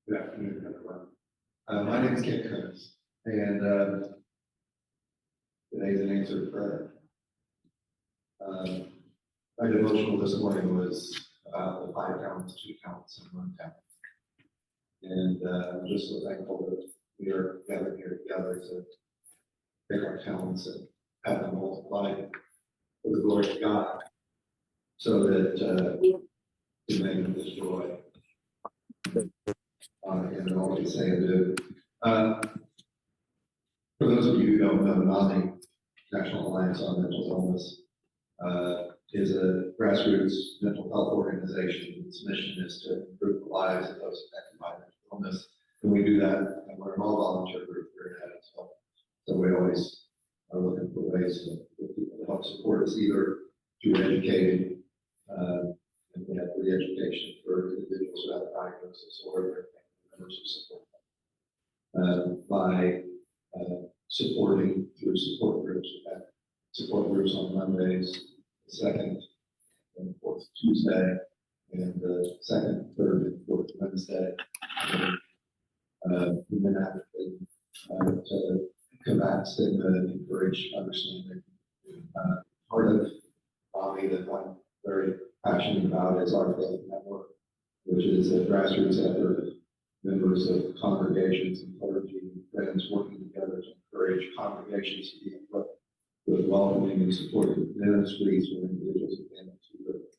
Good afternoon, everyone. My name is Kent Coons, and today's an answer to prayer. My devotional this morning was about the 5 talents, 2 talents, and 1 talent. And I'm just so thankful that we are gathered here together to take our talents and have them multiplied for the glory of God, so that we may have His joy. And all we say and do. For those of you who don't know, NAMI, National Alliance on Mental Illness, is a grassroots mental health organization. Its mission is to improve the lives of those affected by mental illness. And we do that, and we're an all-volunteer group here at as well. So we always are looking for ways for people to help support us, either through educating, and we have free education for individuals who have a diagnosis or their members who support them. By supporting through support groups. We have support groups on Mondays, the second and fourth Tuesday, and the second, third, and fourth Wednesday. And then advocating to combat stigma and encourage understanding. Part of NAMI that I'm very passionate about is our faith network, which is a grassroots effort of members of congregations and clergy and friends working together to encourage congregations to be equipped with welcoming and supportive ministries for individuals and families who live with.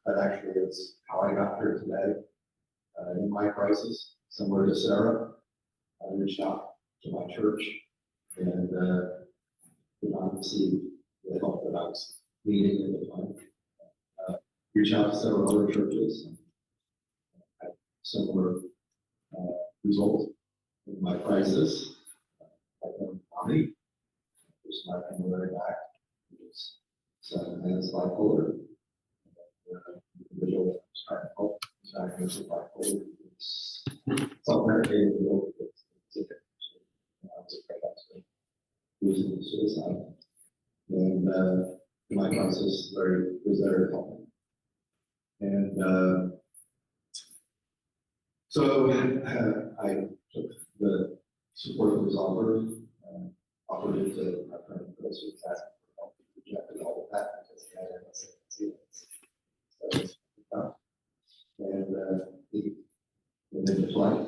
That actually is how I got here today. In my crisis, similar to Sarah, I reached out to my church and did not receive the help that I was needing at the time. Reached out to several other churches and had similar results in my crisis. I found NAMI, just my family back. It was 7 minutes bipolar. Individual that was trying to help was diagnosed with bipolar. It's self-medicated with opioids. I was afraid I was losing suicide. And in my crisis, was there to help me. And so I took the support that was offered it to my friend Chris, who was asking for help. He rejected all of that because he had MS. And he went into flight,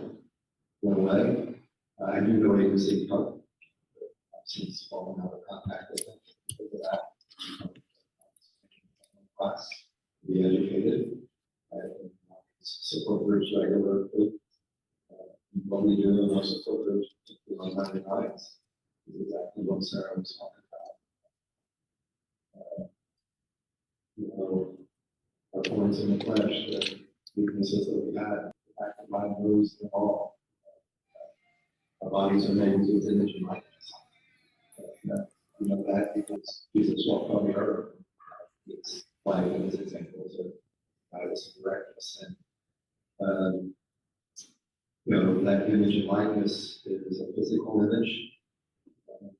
went away. I knew nobody received help. I've since fallen out of contact with him because of that. Class, be educated, and support groups regularly. What we do in those support groups, particularly on Monday nights, is exactly what Sarah was talking about. Our points in the flesh, the weaknesses that we had, the fact that God knows them all. Our bodies are made in His image and likeness. You know that because Jesus walked on the earth. It's why His examples of guidance and directness. And that image and likeness is a physical image.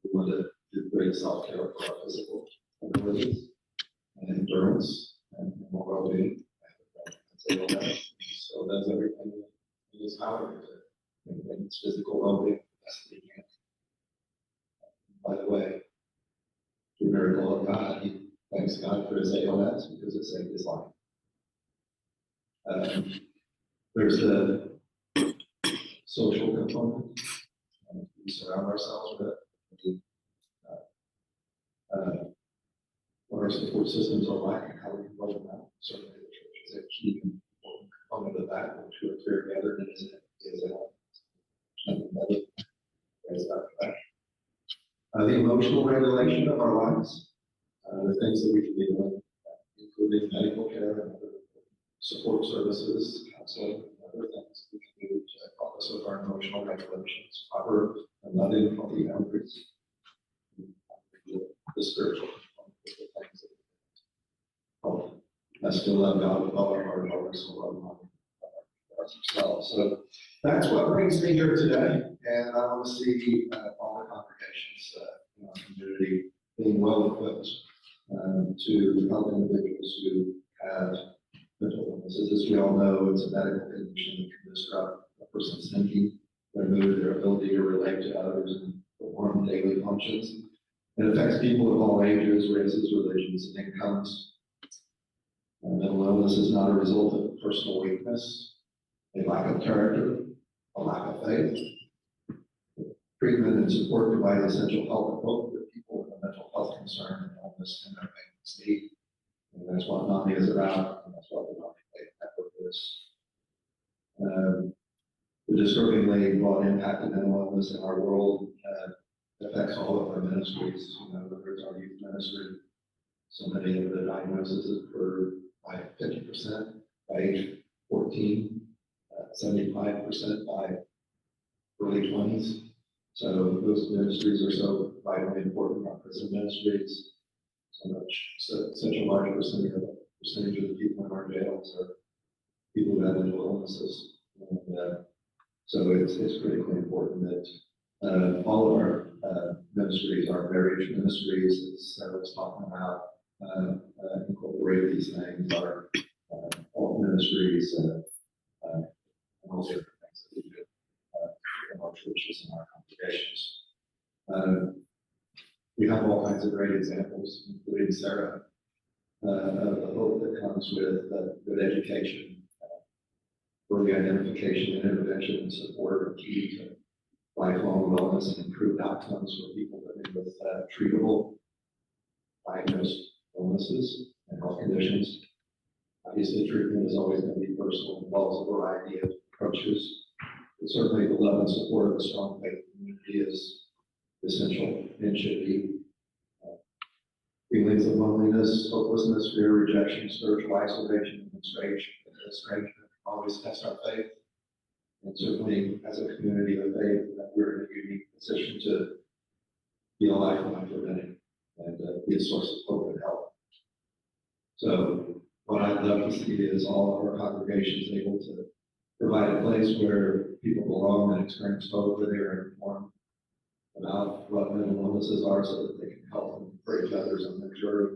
We want to do great self-care for our physical abilities and endurance and more well-being. So that's everything in His power to maintain its physical well-being the best that He can. By the way, through miracle of God, He thanks God for His ALS because it saved his life. There's the social component we surround ourselves with. What our support systems are like and how we can roll them out. Certainly, the church is a key important component of that, which we are here gathered in is the emotional regulation of our lives, the things that we can be doing, including medical care and other support services, counseling, and other things we can do to help us with our emotional regulations, proper and loving, healthy boundaries, the spiritual component of the things that we help us to love God with all our heart, all our soul, all our mind, ourselves. So that's what brings me here today, and I want to see all the congregations in our community being well equipped to help individuals who have mental illnesses. As we all know, it's a medical condition that can disrupt a person's thinking, their mood, their ability to relate to others, and perform daily functions. It affects people of all ages, races, religions, and incomes. Mental illness is not a result of personal weakness, a lack of character, a lack of faith. Treatment and support provide essential help and hope that people with a mental health concern and illness and their families need. And that's what NAMI is about, and that's what the NAMI Network is. The disturbingly broad impact of mental illness in our world affects all of our ministries. Whether it's our youth ministry, so many of the diagnoses occur by 50% by age 14, 75% by early 20s. So those ministries are so vitally important. Our prison ministries, such a large percentage of the people in our jails are people who have mental illnesses. And so it's critically important that all of our ministries, our marriage ministries, as Sarah was talking about, incorporate these things, our alt ministries, and all the other things that we do in our churches and our congregations. We have all kinds of great examples, including Sarah, of the hope that comes with good education, early identification and intervention and support are key to lifelong wellness and improved outcomes for people living with treatable, diagnosed illnesses and health conditions. Obviously, treatment is always going to be personal, involves a variety of approaches. But certainly, the love and support of a strong faith community is essential and should be. Feelings of loneliness, hopelessness, fear, rejection, spiritual isolation, and estrangement always test our faith. And certainly, as a community of faith, we're in a unique position to be a lifeline for many and be a source of hope and help. So, what I'd love to see is all of our congregations able to provide a place where people belong and experience hope, where they are informed about what mental illnesses are so that they can help and encourage others on their journey.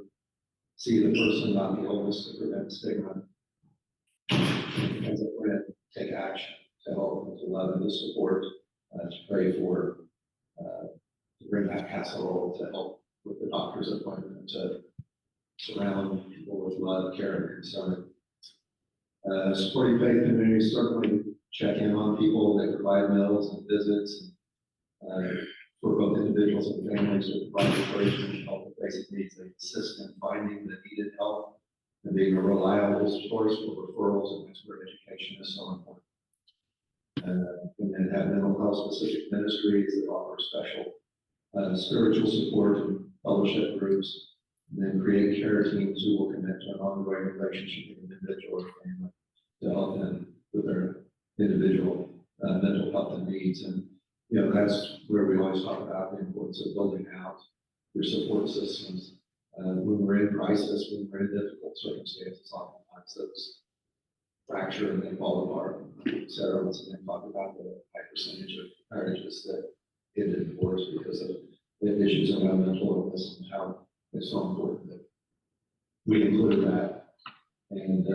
See the person, not the illness, to prevent stigma. As a friend, take action to help and to love and to support, to pray for, to bring that casserole to help with the doctor's appointment, to surround people with love, care, and concern. Supporting faith communities, certainly check in on people. They provide meals and visits for both individuals and families to provide encouragement and help with basic needs. They assist in finding the needed help and being a reliable source for referrals, and that's where education is so important. And then have mental health specific ministries that offer special spiritual support and fellowship groups, and then create care teams who will connect to an ongoing relationship with an individual or family to help them with their individual mental health and needs. And that's where we always talk about the importance of building out your support systems. When we're in crisis, when we're in difficult circumstances, oftentimes those fracture and they fall apart. Sarah once again talked about the high percentage of marriages that end in divorce because of the issues around mental illness and how it's so important that we include that. And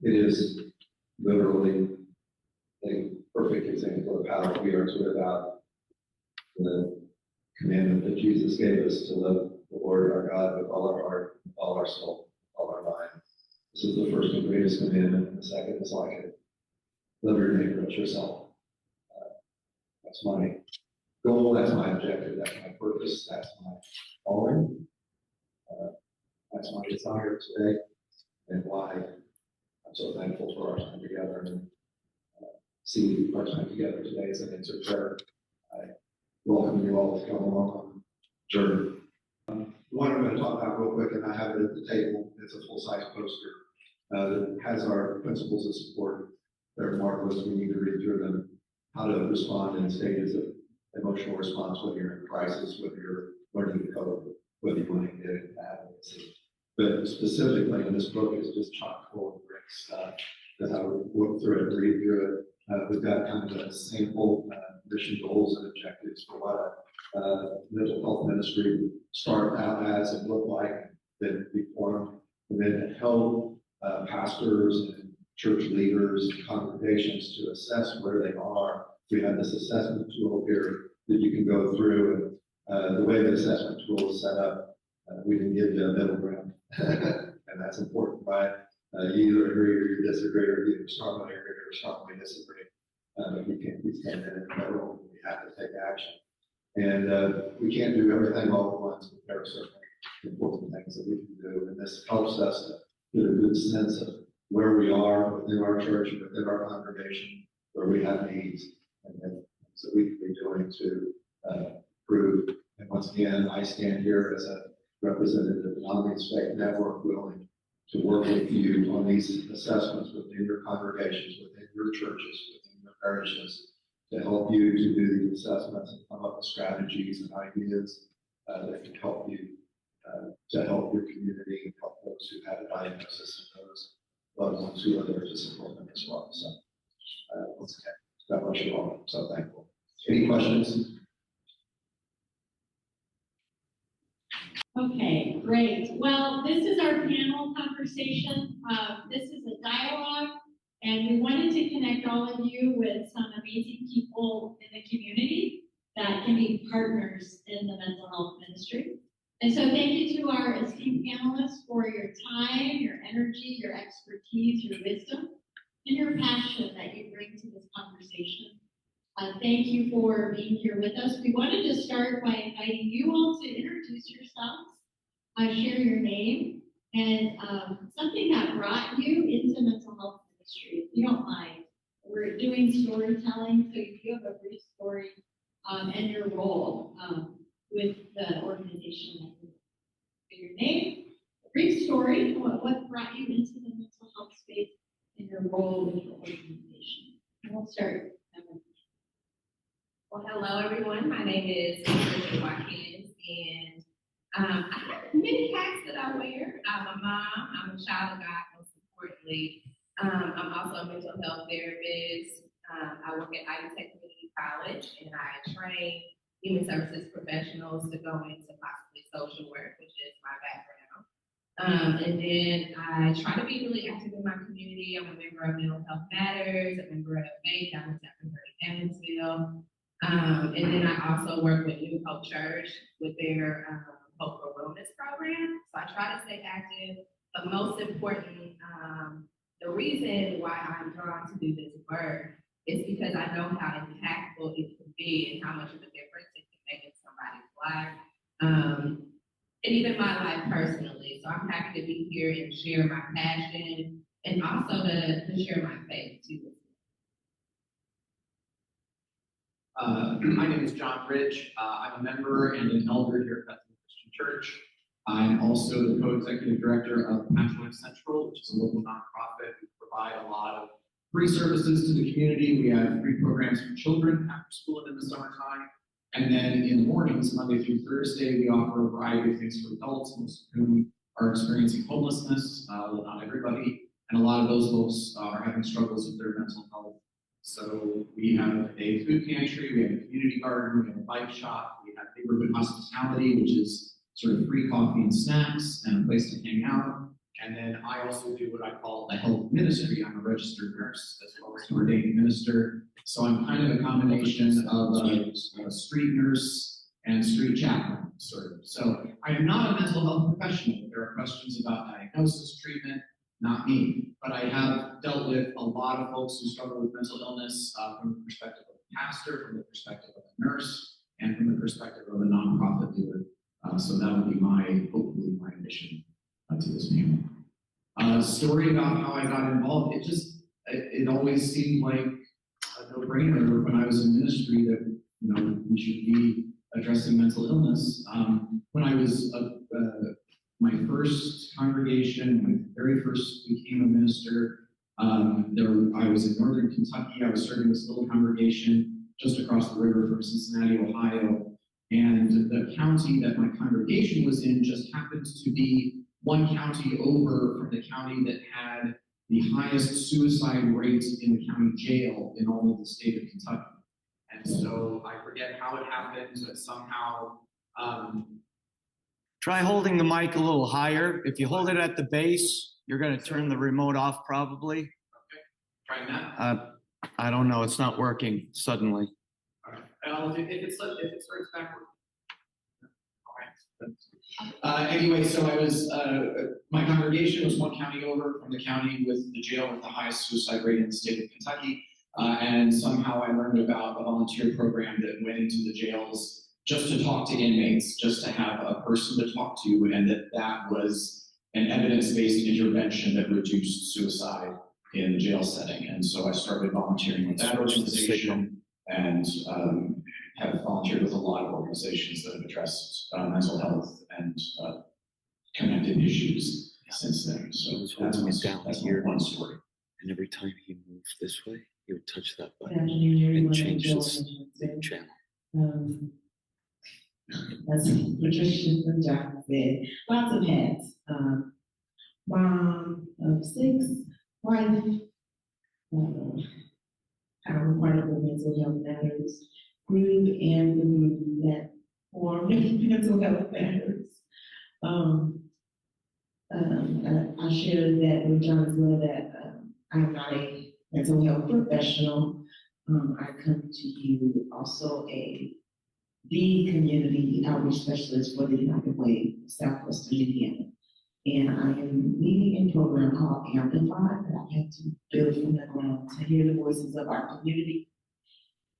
it is literally a perfect example of how we are to live out the commandment that Jesus gave us to love the Lord our God with all our heart, with all our soul, with all our mind. This is the first and greatest commandment, and the second is like it. Love your neighbor as yourself. That's my goal, that's my objective, that's my purpose, that's my calling. That's my desire today, and why I'm so thankful for our time together and see our time together today as an answered prayer. I welcome you all to come along on the journey. One I'm going to talk about real quick, and I have it at the table. It's a full-size poster that has our principles of support. They're marvelous. We need to read through them. How to respond in stages of emotional response, whether you're in crisis, whether you're learning to cope, whether you want to get into advocacy. But specifically, in this book is just chock full of great stuff as I look through it, read through it. We've got kind of a sample mission goals and objectives for what a mental health ministry would start out as and look like, that we formed, and then help pastors and church leaders and congregations to assess where they are. We have this assessment tool here that you can go through, and the way the assessment tool is set up, we can give you a middle ground, and that's important, right? You either agree or you disagree, or you either strongly agree or strongly disagree. But we stand in the middle, and we have to take action. And we can't do everything all at once, but there are certainly important things that we can do, and this helps us to get a good sense of where we are within our church, within our congregation, where we have needs, and then so we can be doing to improve. And once again, I stand here as a representative of the Non-Means Faith Network, willing to work with you on these assessments within your congregations, within your churches, within your parishes, to help you to do these assessments and come up with strategies and ideas that can help you to help your community and help those who have a diagnosis and those loved ones who are there to support them as well. So, once again, God bless you all. I'm so thankful. Any questions? Okay, great. Well, this is our panel conversation. This is a dialogue, and we wanted to connect all of you with some amazing people in the community that can be partners in the mental health ministry. And so thank you to our esteemed panelists for your time, your energy, your expertise, your wisdom, and your passion that you bring to this conversation. Thank you for being here with us. We wanted to start by inviting you all to introduce yourselves, share your name, and something that brought you into mental health ministry, if you don't mind. We're doing storytelling, so if you have a brief story and your role with the organization that you're your name, a brief story, what brought you into the mental health space and your role with your organization. And we'll start. Well, hello, everyone. My name is Patricia Watkins, and I have many hats that I wear. I'm a mom. I'm a child of God, most importantly. I'm also a mental health therapist. I work at Ivy Tech Community College, and I train human services professionals to go into possibly social work, which is my background. And then I try to be really active in my community. I'm a member of Mental Health Matters, a member of Faith down in San Evansville. And then I also work with New Hope Church with their Hope for Wellness program. So I try to stay active, but most important, the reason why I'm drawn to do this work is because I know how impactful it can be and how much of a difference it can make in somebody's life, and even my life personally. So I'm happy to be here and share my passion and also to share my faith too. My name is John Rich. I'm a member and an elder here at Bethany Christian Church. I'm also the co-executive director of Patchwork Central, which is a local nonprofit. We provide a lot of free services to the community. We have free programs for children after school and in the summertime. And then in the mornings, Monday through Thursday, we offer a variety of things for adults, most of whom are experiencing homelessness, well, not everybody. And a lot of those folks are having struggles with their mental health. So we have a food pantry, we have a community garden, we have a bike shop, we have neighborhood hospitality, which is sort of free coffee and snacks and a place to hang out. And then I also do what I call a health ministry. I'm a registered nurse as well as an ordained minister. So I'm kind of a combination of a street nurse and street chaplain, sort of. So I am not a mental health professional. If there are questions about diagnosis, treatment, not me, but I have dealt with a lot of folks who struggle with mental illness from the perspective of a pastor, from the perspective of a nurse, and from the perspective of a nonprofit leader. So that would be hopefully my mission to this panel. Story about how I got involved, it always seemed like a no-brainer when I was in ministry that, we should be addressing mental illness. When I was my first congregation, when I very first became a minister, I was in northern Kentucky. I was serving this little congregation just across the river from Cincinnati, Ohio. And the county that my congregation was in just happened to be one county over from the county that had the highest suicide rate in the county jail in all of the state of Kentucky. And so I forget how it happened, but somehow Try holding the mic a little higher. If you hold it at the base, you're going to turn the remote off probably. Okay. Trying that. I don't know. It's not working suddenly. All right. If it starts backward. All right. Anyway, so I was, my congregation was one county over from the county with the jail with the highest suicide rate in the state of Kentucky. And somehow I learned about a volunteer program that went into the jails just to talk to inmates, just to have a person to talk to, and that was an evidence-based intervention that reduced suicide in the jail setting. And so I started volunteering with that organization and have volunteered with a lot of organizations that have addressed mental health and connected issues since then. So that's my one story. And every time he moved this way, he would touch that Good button afternoon, everyone. and change Joel the Richardson. channel. As Patricia and John said, lots of hats. Mom of 6, wife. I'm part of the Mental Health Matters group and the group that formed Mental Health Matters. I shared that with John as well that I'm not a mental health professional. I come to you also the community outreach specialist for the United Way, Southwestern Indiana. And I am leading a program called Amplify that I had to build from the ground to hear the voices of our community.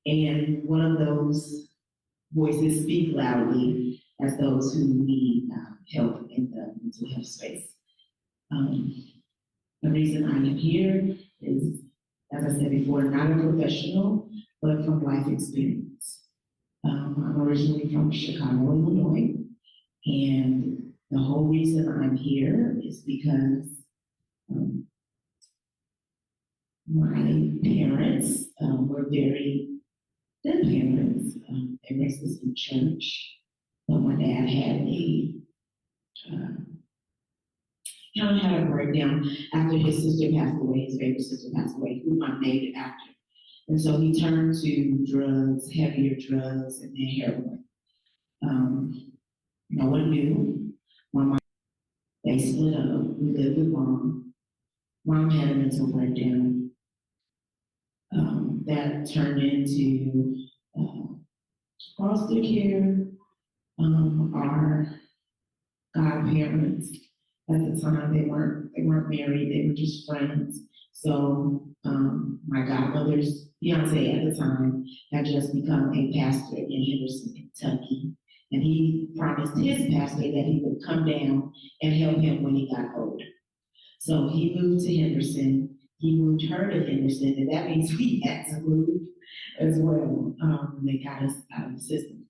And one of those voices speak loudly as those who need help in the mental health space. The reason I am here is, as I said before, not a professional, but from life experience. I'm originally from Chicago, Illinois, and the whole reason I'm here is because my parents were very good parents. They raised us in church, but my dad had kind of had a breakdown after his sister passed away, his favorite sister passed away, who I'm named after. And so he turned to drugs, heavier drugs, and then heroin. No one knew. They split up. We lived with mom. Mom had a mental breakdown. That turned into foster care. Our godparents at the time, they weren't married. They were just friends. So my godmother's fiance at the time had just become a pastor in Henderson, Kentucky. And he promised his pastor that he would come down and help him when he got older. So he moved to Henderson. He moved her to Henderson, and that means we had to move as well when they got us out of the system.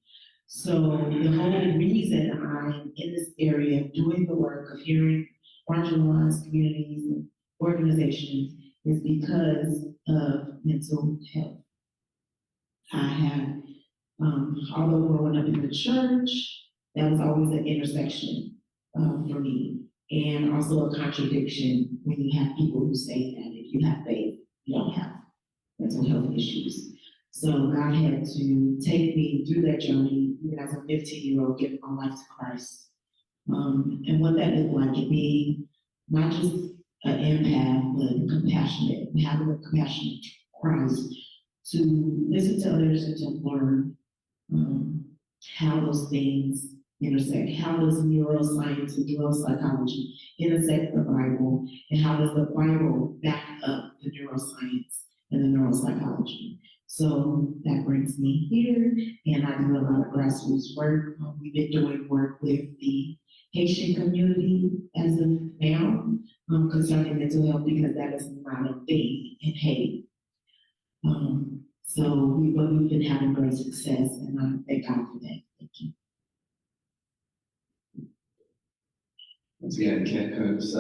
So the whole reason I'm in this area doing the work of hearing marginalized communities and organizations is because of mental health. I have, although growing up in the church, that was always an intersection for me, and also a contradiction when you have people who say that if you have faith, you don't have mental health issues. So God had to take me through that journey, even as a 15-year-old, giving my life to Christ. And what that looked like, it being not just an empath, but compassionate, having a compassionate Christ, to listen to others and to learn how those things intersect. How does neuroscience and neuropsychology intersect the Bible, and how does the Bible back up the neuroscience and the neuropsychology? So that brings me here, and I do a lot of grassroots work. We've been doing work with the Haitian community as of now concerning mental health, because that is not a thing in Haiti. So we've been having great success, and I thank God for that. Thank you. Once again, Kent Coombs,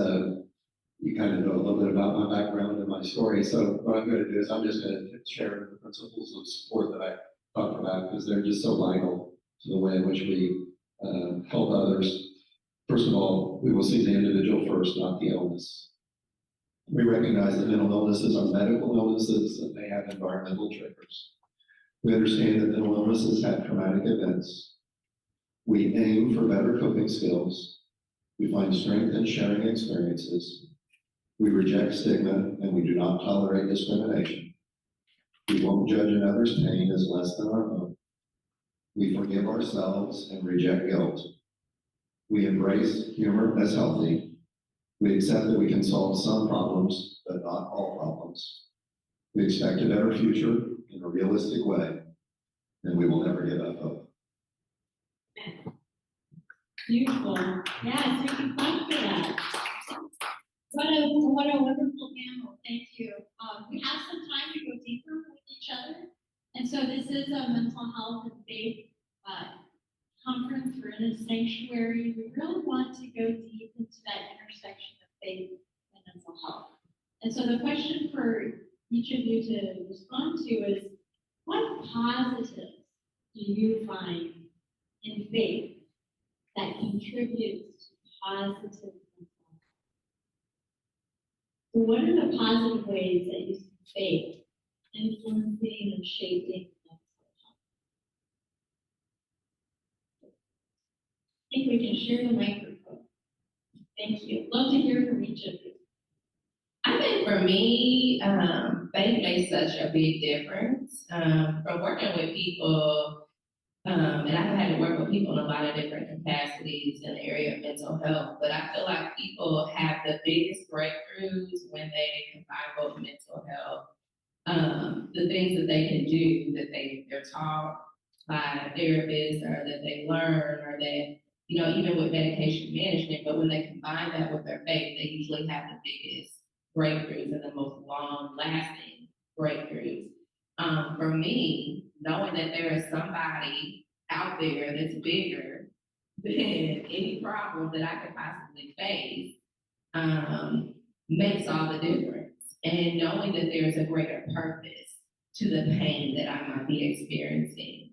you kind of know a little bit about my background and my story. So what I'm going to do is I'm just going to share the principles of support that I talked about, because they're just so vital to the way in which we help others. First of all, we will see the individual first, not the illness. We recognize that mental illnesses are medical illnesses and they have environmental triggers. We understand that mental illnesses have traumatic events. We aim for better coping coping skills. We find strength in sharing experiences. We reject stigma and we do not tolerate discrimination. We won't judge another's pain as less than our own. We forgive ourselves and reject guilt. We embrace humor as healthy. We accept that we can solve some problems, but not all problems. We expect a better future in a realistic way, and we will never give up hope. Beautiful. Yes, we can clap for that. What a wonderful panel. Thank you. We have some time to go deeper with each other. And so this is a mental health and faith conference. We're in a sanctuary. We really want to go deep into that intersection of faith and mental health. And so the question for each of you to respond to is, what positives do you find in faith that contributes to positive mental health? So what are the positive ways that you see faith influencing and shaping mental health? I think we can share the microphone. Thank you. Love to hear from each of you. I think for me, faith makes such a big difference. From working with people, and I've had to work with people in a lot of different capacities in the area of mental health, but I feel like people have the biggest breakthroughs when they combine both mental health, the things that they can do, that they're taught by therapists or that they learn or that, even with medication management, but when they combine that with their faith, they usually have the biggest breakthroughs and the most long-lasting breakthroughs. For me, knowing that there is somebody out there that's bigger than any problem that I could possibly face, makes all the difference. And knowing that there's a greater purpose to the pain that I might be experiencing,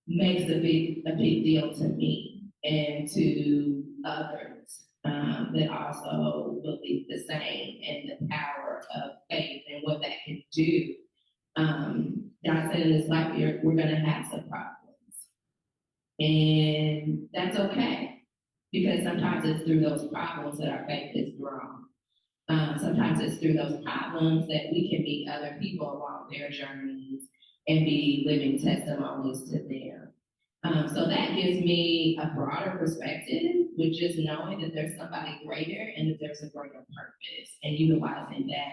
makes a big deal to me and to others that also believe the same and the power of faith and what that can do. God said in this life we're going to have some problems, and that's okay, because sometimes it's through those problems that our faith is grown. Sometimes it's through those problems that we can meet other people along their journeys and be living testimonies to them. So that gives me a broader perspective, with just knowing that there's somebody greater and that there's a greater purpose, and utilizing that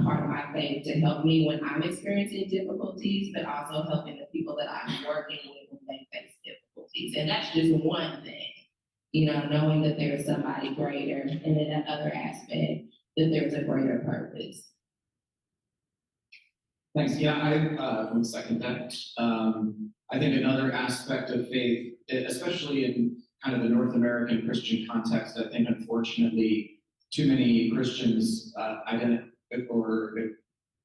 part of my faith to help me when I'm experiencing difficulties, but also helping the people that I'm working with when they face difficulties. And that's just one thing, knowing that there's somebody greater, and in that other aspect, that there's a greater purpose. Thanks. Yeah, I would second that. I think another aspect of faith, especially in kind of the North American Christian context, I think unfortunately too many Christians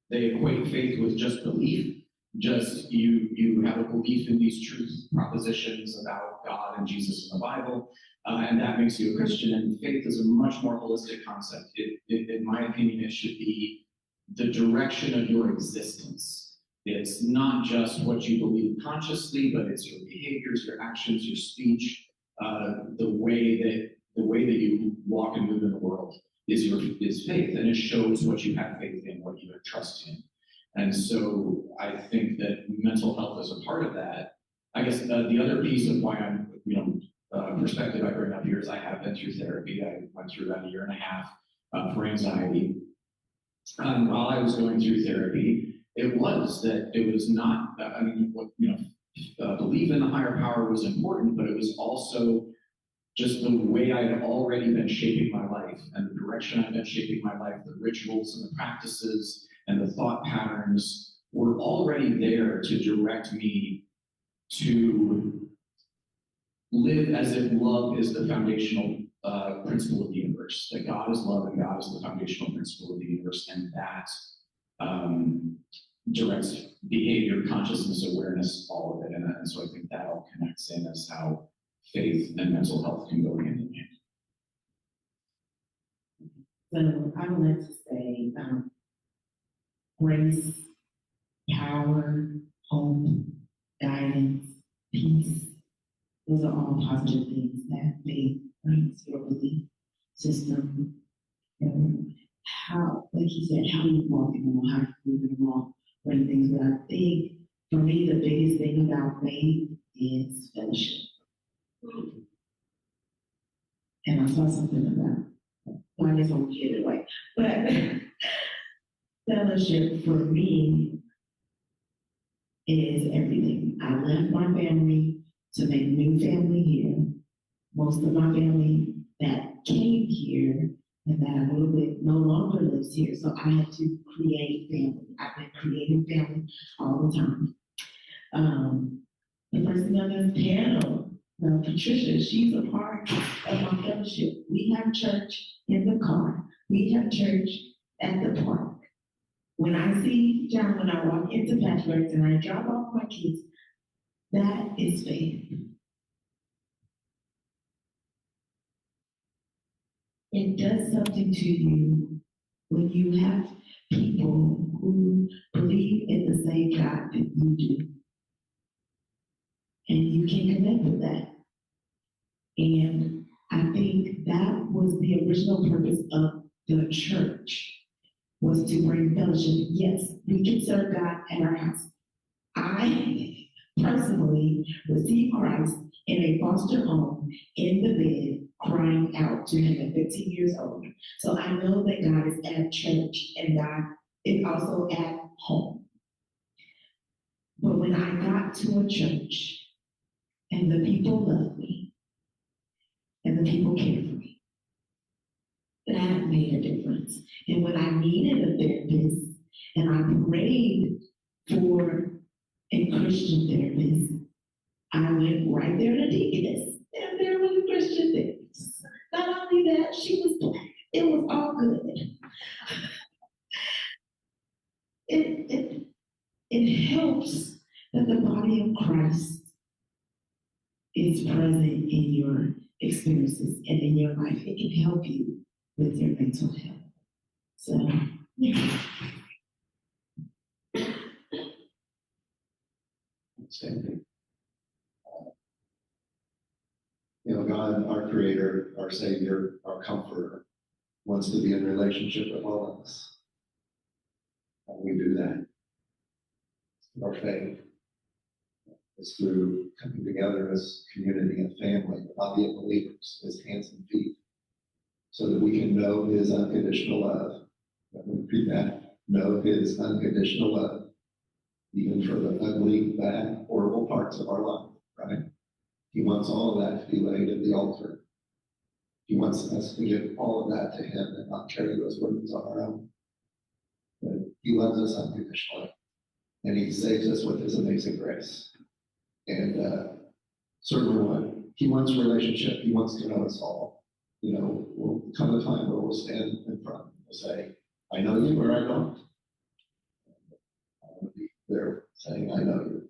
they equate faith with just belief. Just you have a belief in these truth propositions about God and Jesus in the Bible, and that makes you a Christian. And faith is a much more holistic concept. In my opinion, it should be the direction of your existence. It's not just what you believe consciously, but it's your behaviors, your actions, your speech, the way that you walk and move in the world is faith, and it shows what you have faith in, what you have trust in. And so I think that mental health is a part of that. I guess the other piece of why I'm, perspective I bring up here is I have been through therapy. I went through about 1.5 years for anxiety. While I was going through therapy, it was not, belief in the higher power was important, but it was also just the way I had already been shaping my life and the direction I've been shaping my life, the rituals and the practices and the thought patterns were already there to direct me to live as if love is the foundational principle of the universe, that God is love and God is the foundational principle of the universe, and that directs behavior, consciousness, awareness, all of it. And so I think that all connects in as how faith and mental health can go hand in hand. So I would like to say grace, power, hope, guidance, peace, those are all positive things that faith brings your belief system. And how, like you said, how you walk in the wall, how you move in the wall, bring things. But I think for me, the biggest thing about faith is fellowship. And I saw something about, well, I guess I won't get it away, but fellowship for me is everything. I left my family to make new family here. Most of my family that came here and that a little bit no longer lives here. So I had to create family. I've been creating family all the time. The person on this panel, Patricia, she's a part of my fellowship. We have church in the car. We have church at the park. When I see John, when I walk into Patchworks and I drop off my kids, that is faith. It does something to you when you have people who believe in the same God that you do. And you can connect with that. And I think that was the original purpose of the church, was to bring fellowship. Yes, we can serve God at our house. I personally received Christ in a foster home in the bed, crying out to him at 15 years old. So I know that God is at church and God is also at home. But when I got to a church and the people loved me and the people cared for me, that made a difference. And when I needed a therapist and I prayed for a Christian therapist, I went right there to Deaconess, and there was a Christian therapist. Not only that, she was black. It was all good. It helps that the body of Christ is present in your experiences and in your life. It can help you with your mental health. So, yeah. Same thing. God, our creator, our savior, our comforter, wants to be in relationship with all of us. And we do that. Our faith is through coming together as community and family, the body of believers, as hands and feet, so that we can know his unconditional love. That we repeat that, know his unconditional love, even for the ugly, bad, horrible parts of our life, right? He wants all of that to be laid at the altar. He wants us to give all of that to him and not carry those burdens on our own. But he loves us unconditionally, and he saves us with his amazing grace. And certainly he wants relationship. He wants to know us all. Will come a time where we'll stand in front and we'll say, I know you or I don't. I want to be there saying, I know you.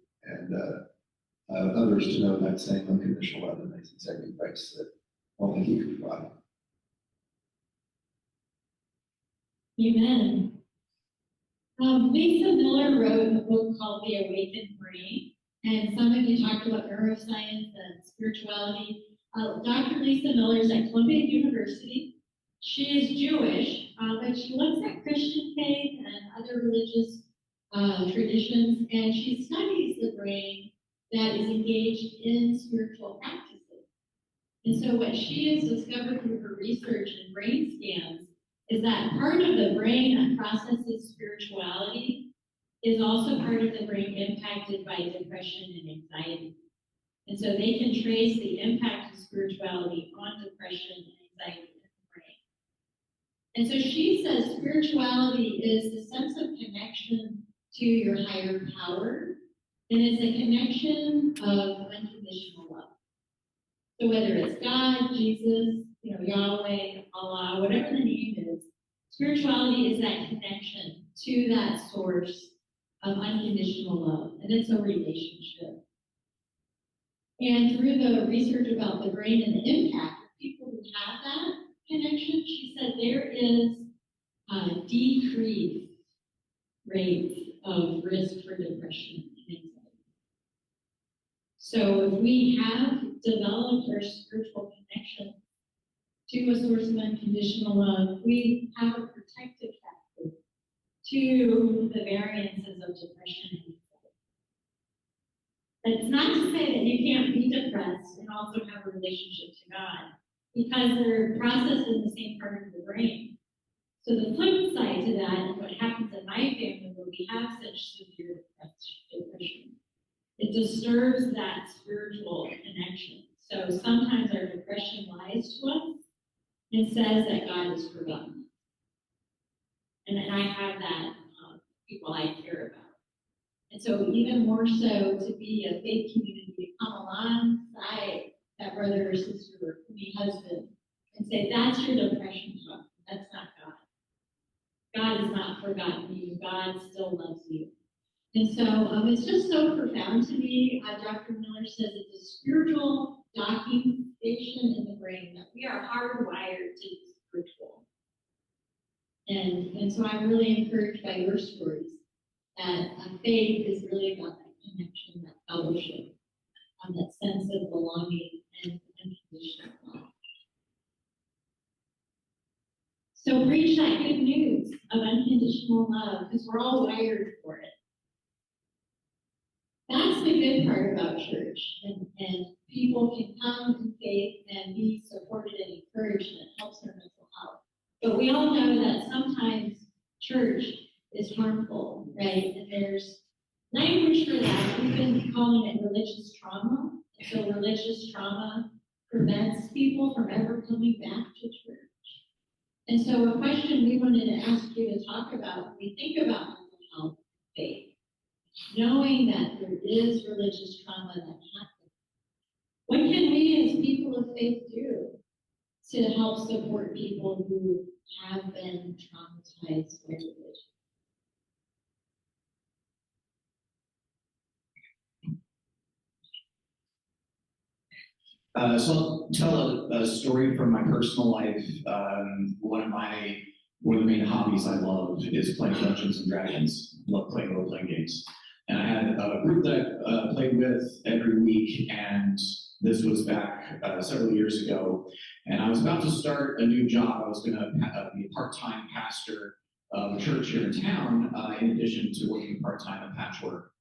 And others to know that same unconditional love and amazing saving grace that only he can provide. Amen. Lisa Miller wrote a book called The Awakened Brain, and some of you talked about neuroscience and spirituality. Dr. Lisa Miller is at Columbia University. She is Jewish, but she looks at Christian faith and other religious traditions, and she studies the brain that is engaged in spiritual practices. And so what she has discovered through her research and brain scans is that part of the brain that processes spirituality is also part of the brain impacted by depression and anxiety. And so they can trace the impact of spirituality on depression and anxiety in the brain. And so she says spirituality is the sense of connection to your higher power, and it's a connection of unconditional love. So whether it's God, Jesus, Yahweh, Allah, whatever the name is, spirituality is that connection to that source of unconditional love, and it's a relationship. And through the research about the brain and the impact of people who have that connection, she said there is a decreased rate of risk for depression and anxiety. So if we have developed our spiritual connection to a source of unconditional love, we have a protective factor to the variances of depression and anxiety. But it's not to say that you can't be depressed and also have a relationship to God, because they're processed in the same part of the brain. So the flip side to that, and what happens in my family when we have such severe depression, it disturbs that spiritual connection. So sometimes our depression lies to us and says that God has forgotten. And I have that people I care about. And so even more so to be a faith community, to come alongside that brother or sister or me husband and say, that's your depression talk. That's not God. God has not forgotten you. God still loves you. And so it's just so profound to me. Dr. Miller says it's a spiritual docking station in the brain, that we are hardwired to be spiritual. And so I'm really encouraged by your stories that faith is really about that connection, that fellowship, that sense of belonging and unconditional love. So preach that good news of unconditional love, because we're all wired for it. That's the good part about church, and people can come in faith and be supported and encouraged, and it helps their mental health. But we all know that sometimes church is harmful, right? And there's language for that. We've been calling it religious trauma. And so religious trauma prevents people from ever coming back to church. And so a question we wanted to ask you to talk about when we think about mental health and faith, knowing that there is religious trauma that happens, what can we as people of faith do to help support people who have been traumatized by religion? So I'll tell a story from my personal life. One of the main hobbies I love is playing Dungeons and Dragons. I love playing role-playing games. And I had a group that I played with every week, and this was back several years ago. And I was about to start a new job. I was going to be a part-time pastor of a church here in town, in addition to working part-time at Patchwork.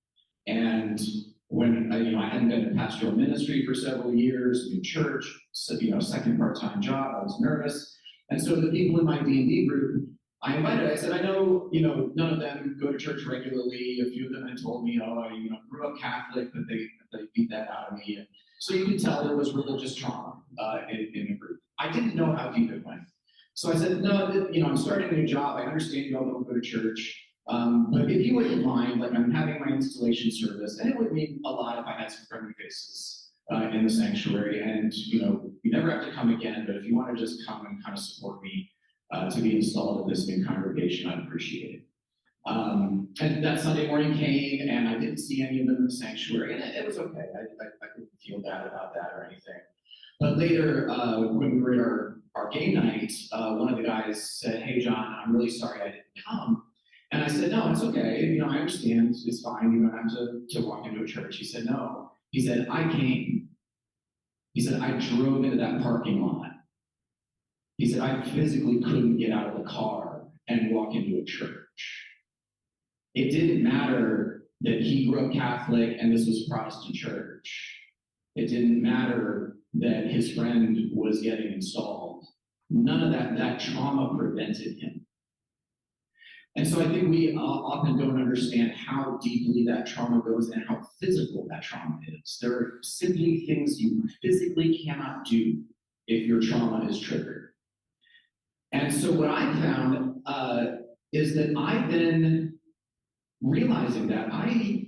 And when I hadn't been in pastoral ministry for several years, new church, so, second part-time job, I was nervous. And so the people in my D&D group, I invited, I said, I know, none of them go to church regularly. A few of them had told me, I grew up Catholic, but they beat that out of me. And so you could tell there was religious trauma in the group. I didn't know how deep it went. So I said, no, I'm starting a new job. I understand you all don't go to church. But if you wouldn't mind, I'm having my installation service, and it would mean a lot if I had some friendly faces in the sanctuary. And, you never have to come again, but if you want to just come and kind of support me to be installed at this new congregation, I'd appreciate it. And that Sunday morning came, and I didn't see any of them in the sanctuary, and it was okay. I didn't feel bad about that or anything. But later, when we were at our game night, one of the guys said, "Hey, John, I'm really sorry I didn't come." And I said, "No, it's okay. I understand. It's fine. You don't have to walk into a church." He said, "No." He said, "I came." He said, "I drove into that parking lot." He said, "I physically couldn't get out of the car and walk into a church." It didn't matter that he grew up Catholic and this was a Protestant church. It didn't matter that his friend was getting installed. None of that trauma prevented him. And so I think we often don't understand how deeply that trauma goes and how physical that trauma is. There are simply things you physically cannot do if your trauma is triggered. And so what I found is that I've been realizing that I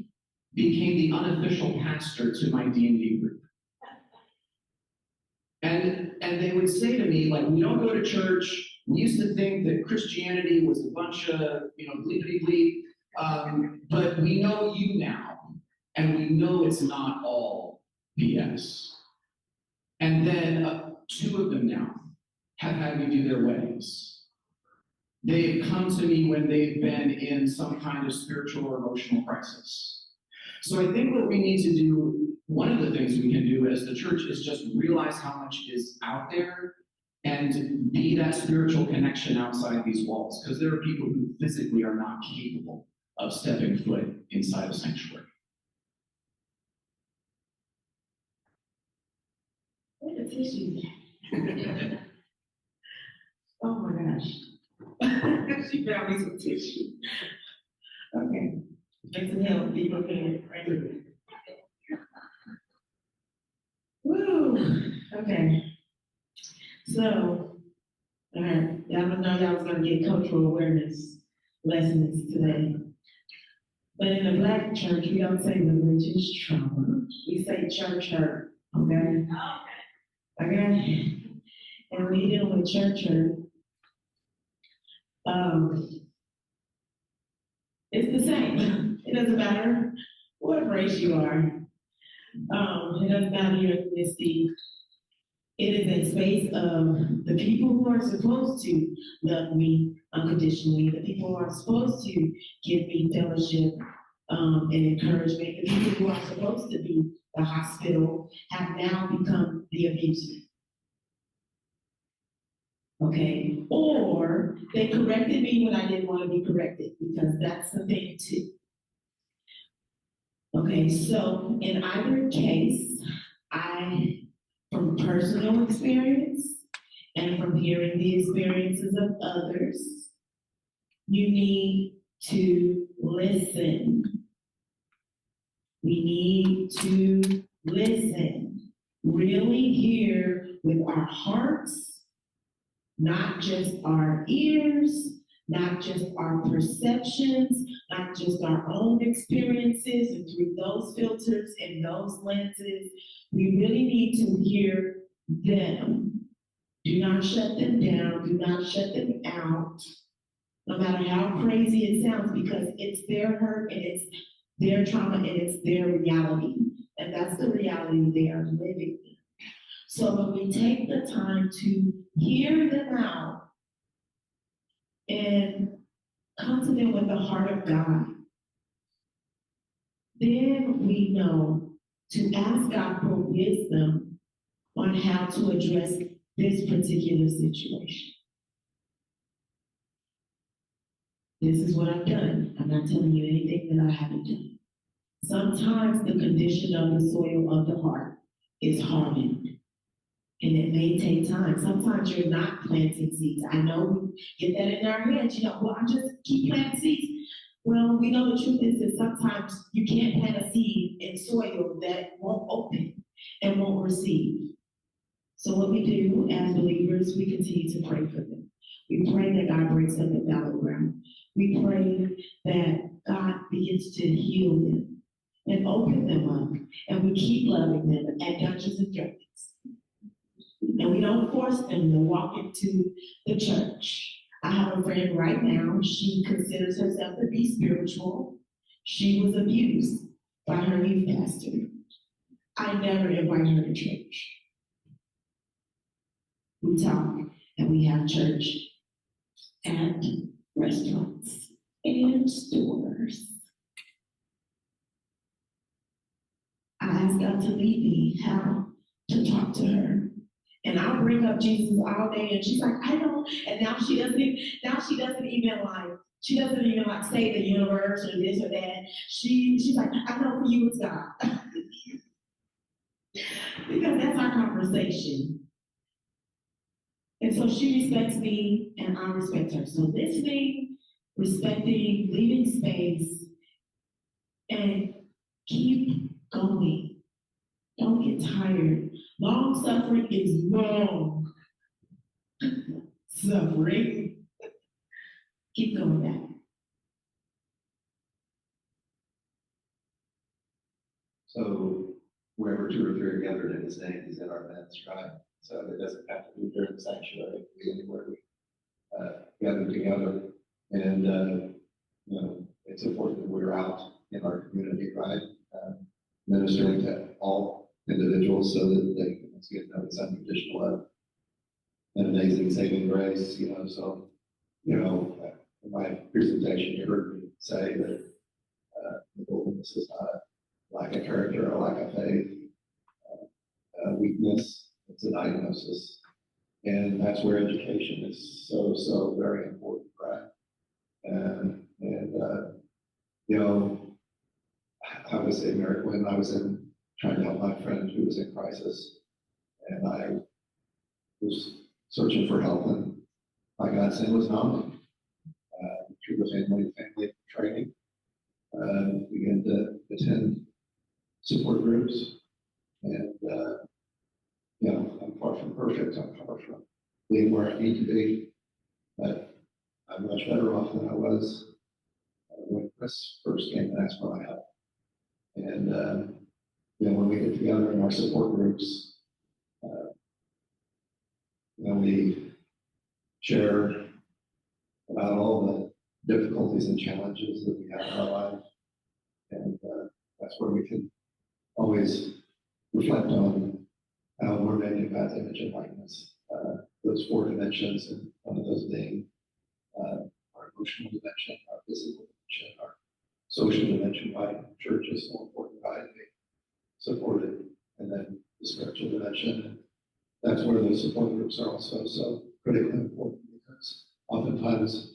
became the unofficial pastor to my D&D group. And they would say to me, "We don't go to church. We used to think that Christianity was a bunch of, bleepity bleep, but we know you now, and we know it's not all BS." And then 2 of them now have had me do their weddings. They've come to me when they've been in some kind of spiritual or emotional crisis. So I think what we need to do one of the things we can do as the church is just realize how much is out there and be that spiritual connection outside these walls, because there are people who physically are not capable of stepping foot inside a sanctuary. Where the tissue at? Oh my gosh. She found me some tissue. Okay. Get some help, be prepared, right here. Woo, okay. So, all right, y'all know y'all was gonna get cultural awareness lessons today. But in the Black church, we don't say religious trauma, we say church hurt, okay? Okay? And when you deal with church hurt, it's the same. It doesn't matter what race you are. It doesn't matter your ethnicity. It is a space of the people who are supposed to love me unconditionally, the people who are supposed to give me fellowship and encouragement, the people who are supposed to be the hospital have now become the abuser. Okay, or they corrected me when I didn't want to be corrected, because that's the thing too. Okay, so in either case, from personal experience and from hearing the experiences of others, you need to listen. We need to listen. Really hear with our hearts, not just our ears, not just our perceptions, not just our own experiences, and through those filters and those lenses, we really need to hear them. Do not shut them down, do not shut them out, no matter how crazy it sounds, because it's their hurt and it's their trauma and it's their reality. And that's the reality they are living in. So when we take the time to hear them out and come to them with the heart of God, then we know to ask God for wisdom on how to address this particular situation. This is what I've done. I'm not telling you anything that I haven't done. Sometimes the condition of the soil of the heart is hardened. And it may take time. Sometimes you're not planting seeds. I know we get that in our heads, well, I just keep planting seeds. Well, we know the truth is that sometimes you can't plant a seed in soil that won't open and won't receive. So what we do as believers, we continue to pray for them. We pray that God breaks up the fallow ground. We pray that God begins to heal them and open them up. And we keep loving them at Dungeons and Dragons. And we don't force them to walk into the church. I have a friend right now, she considers herself to be spiritual. She was abused by her youth pastor. I never invite her to church. We talk and we have church at restaurants and stores. I asked God to lead me how to talk to her. And I'll bring up Jesus all day, and she's like, I know. And now she doesn't even like say the universe or this or that. She's like, I know for you it's God. Because that's our conversation. And so she respects me and I respect her. So listening, respecting, leaving space, and keep going. Don't get tired. Long suffering is long suffering. Keep going back. So wherever two or three are gathered in his name, he's in our midst, right? So it doesn't have to be during the sanctuary, it can be anywhere we gather together. And, it's important that we're out in our community, right? Ministering to all individuals so that they can get know this unconditional love and amazing saving grace, so, in my presentation, you heard me say that the boldness is not a lack of character or lack of faith. weakness, it's a diagnosis. And that's where education is so very important, right? You know, I was ignorant when I was trying to help my friend who was in crisis. And I was searching for help, and my God sent was Nominee. Through the family training, began to attend support groups. And, you know, I'm far from perfect. I'm far from being where I need to be, but I'm much better off than I was when Chris first came and asked for my help. And, you know, when we get together in our support groups, you know, we share about all the difficulties and challenges that we have in our life. And that's where we can always reflect on how we're made in God's image and likeness. Those four dimensions, and one of those being our emotional dimension, our physical dimension, our social dimension, why church is so important, why they support it, and then the spiritual dimension. And that's where those support groups are also so critically important, because oftentimes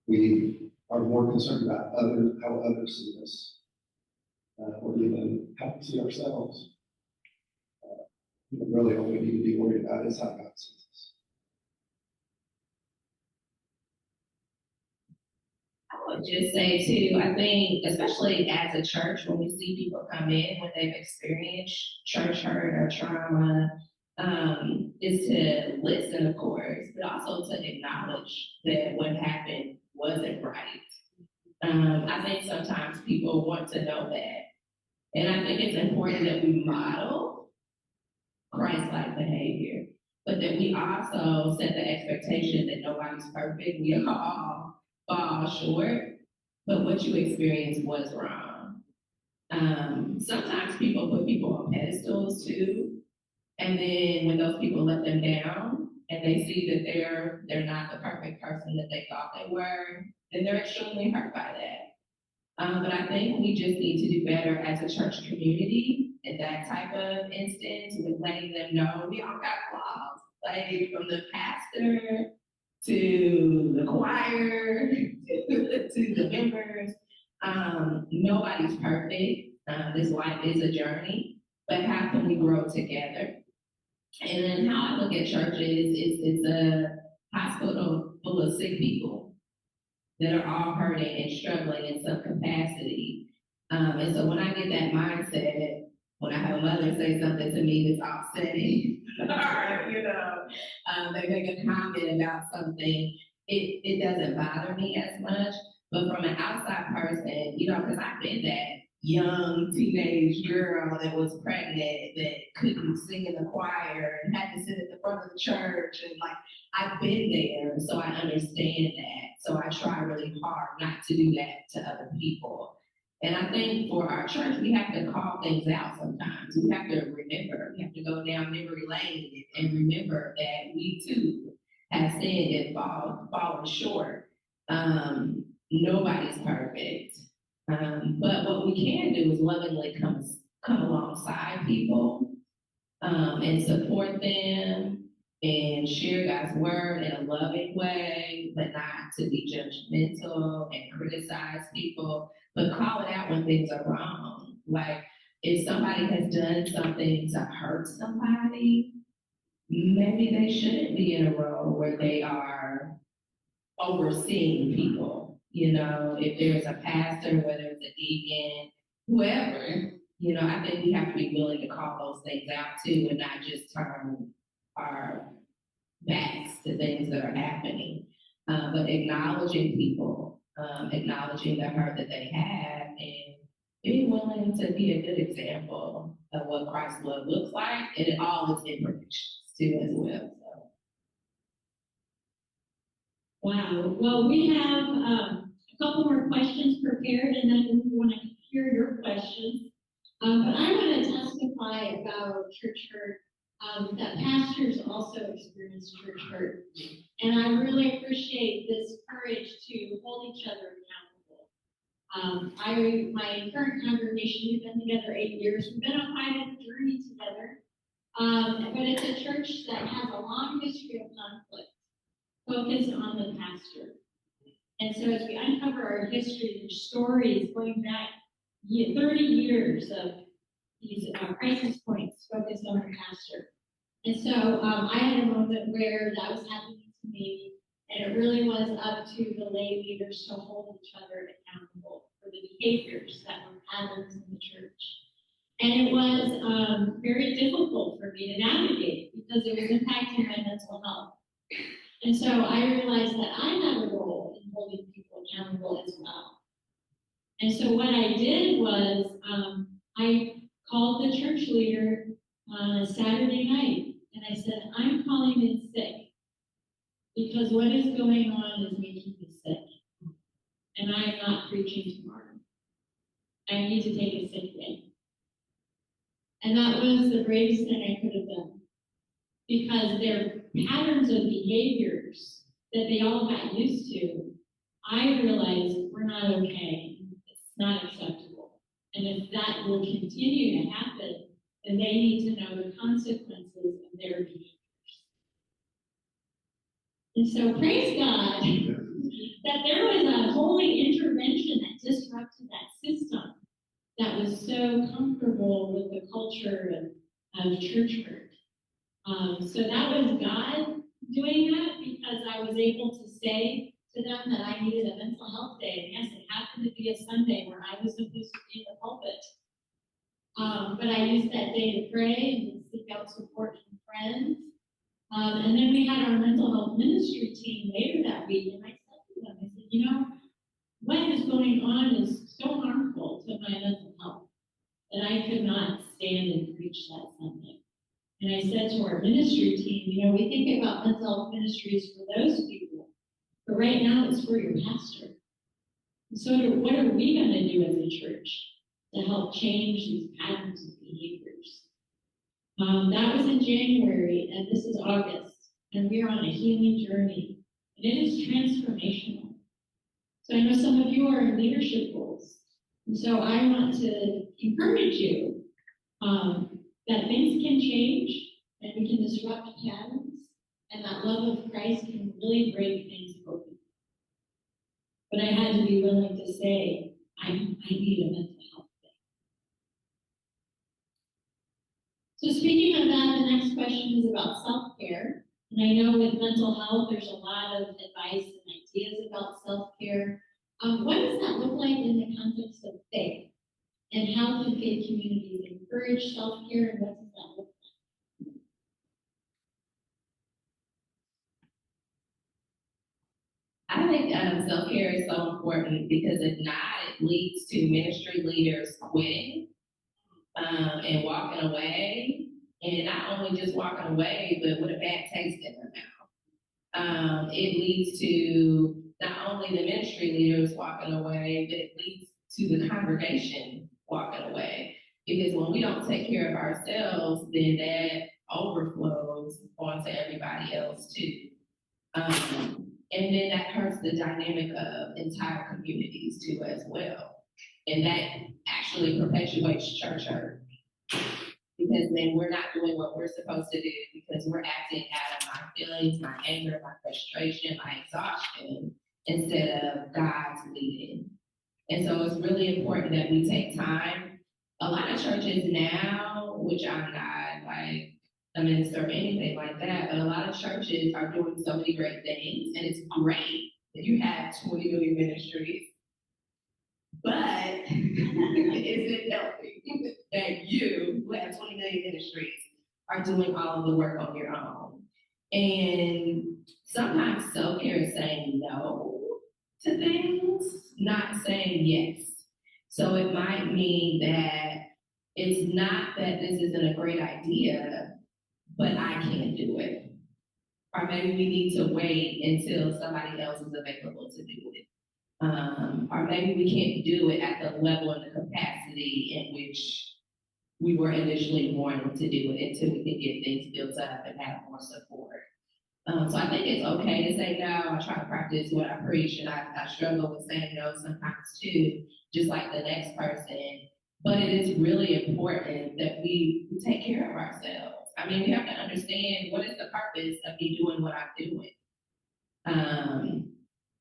we are more concerned about how others see us, or even how we see ourselves. Really, all we need to be worried about is how God sees us. I would just say too, I think, especially as a church, when we see people come in when they've experienced church hurt or trauma, is to listen, of course, but also to acknowledge that what happened wasn't right. I think sometimes people want to know that. And I think it's important that we model Christ-like behavior, but that we also set the expectation that nobody's perfect. We all fall short, but what you experienced was wrong. Sometimes people put people on pedestals too, and then when those people let them down and they see that they're not the perfect person that they thought they were, then they're extremely hurt by that. But I think we just need to do better as a church community in that type of instance, with letting them know we all got flaws, like from the pastor to the choir to the members. Nobody's perfect. This life is a journey, but how can we grow together? And then how I look at churches is it's a hospital full of sick people that are all hurting and struggling in some capacity. And so when I get that mindset, when I have a mother say something to me that's offsetting, or, you know, they make a comment about something, it doesn't bother me as much. But from an outside person, you know, because I've been that young teenage girl that was pregnant that couldn't sing in the choir and had to sit at the front of the church, and like I've been there, so I understand that. So I try really hard not to do that to other people. And I think for our church, we have to call things out sometimes. We have to remember, we have to go down memory lane and remember that we too have sinned and fallen short. Nobody's perfect. But what we can do is lovingly come alongside people and support them and share God's word in a loving way, but not to be judgmental and criticize people, but call it out when things are wrong. Like if somebody has done something to hurt somebody, maybe they shouldn't be in a role where they are overseeing people. You know, if there's a pastor, whether it's a deacon, whoever, you know, I think we have to be willing to call those things out too, and not just turn our backs to things that are happening, but acknowledging people, acknowledging the hurt that they have, and being willing to be a good example of what Christ's love looks like, and in all its imperfections too as well. So. Wow. Well, we have a couple more questions prepared, and then we want to hear your questions. But I want to testify about church hurt. That pastors also experience church hurt. And I really appreciate this courage to hold each other accountable. My current congregation, we've been together 8 years. We've been on quite a journey together. But it's a church that has a long history of conflict, focused on the pastor. And so as we uncover our history, there's stories going back 30 years of these crisis points focused on the pastor. And so I had a moment where that was happening to me, and it really was up to the lay leaders to hold each other accountable for the behaviors that were patterns in the church. And it was very difficult for me to navigate because it was impacting my mental health. And so I realized that I had a role in holding people accountable as well. And so what I did was I called the church leader on a Saturday night, and I said, I'm calling in sick because what is going on is making me sick, and I'm not preaching tomorrow. I need to take a sick day. And that was the bravest thing I could have done, because their patterns of behaviors that they all got used to, I realized were not okay. It's not acceptable. And if that will continue to happen, then they need to know the consequences of their behaviors. And so praise God that there was a holy intervention that disrupted that system that was so comfortable with the culture of church hurt. So that was God doing that, because I was able to say to them that I needed a mental health day. And yes, it happened to be a Sunday where I was supposed to be in the pulpit. But I used that day to pray and to seek out support from friends. And then we had our mental health ministry team later that week, and I said to them, I said, you know, what is going on is so harmful to my mental health that I could not stand and preach that Sunday. And I said to our ministry team, you know, we think about mental health ministries for those people, but right now it's for your pastor. And so what are we going to do as a church to help change these patterns of behaviors? That was in January, and this is August, and we are on a healing journey, and it is transformational. So I know some of you are in leadership roles, and so I want to encourage you that things can change, and we can disrupt patterns, and that love of Christ can really break things open. But I had to be willing to say, I need a mental health day. So speaking of that, the next question is about self-care. And I know with mental health, there's a lot of advice and ideas about self-care. What does that look like in the context of faith? And how can faith communities encourage self-care, and what does that look like? I think self-care is so important, because if not, it leads to ministry leaders quitting and walking away, and not only just walking away, but with a bad taste in their mouth. It leads to not only the ministry leaders walking away, but it leads to the congregation walking away. Because when we don't take care of ourselves, then that overflows onto everybody else too. And then that hurts the dynamic of entire communities too as well. And that actually perpetuates church hurt. Because then we're not doing what we're supposed to do, because we're acting out of my feelings, my anger, my frustration, my exhaustion, instead of God's leading. And so it's really important that we take time. A lot of churches now, which I'm not like a minister or anything like that, but a lot of churches are doing so many great things, and it's great that you have 20 million ministries. But is it healthy that you, who have 20 million ministries, are doing all of the work on your own? And sometimes self-care is saying no to things, not saying yes. So it might mean that it's not that this isn't a great idea, but I can't do it. Or maybe we need to wait until somebody else is available to do it. Or maybe we can't do it at the level and the capacity in which we were initially wanting to do it, until we can get things built up and have more support. So I think it's okay to say no. I try to practice what I preach, and I struggle with saying no sometimes too, just like the next person. But it is really important that we take care of ourselves. I mean, we have to understand what is the purpose of me doing what I'm doing. And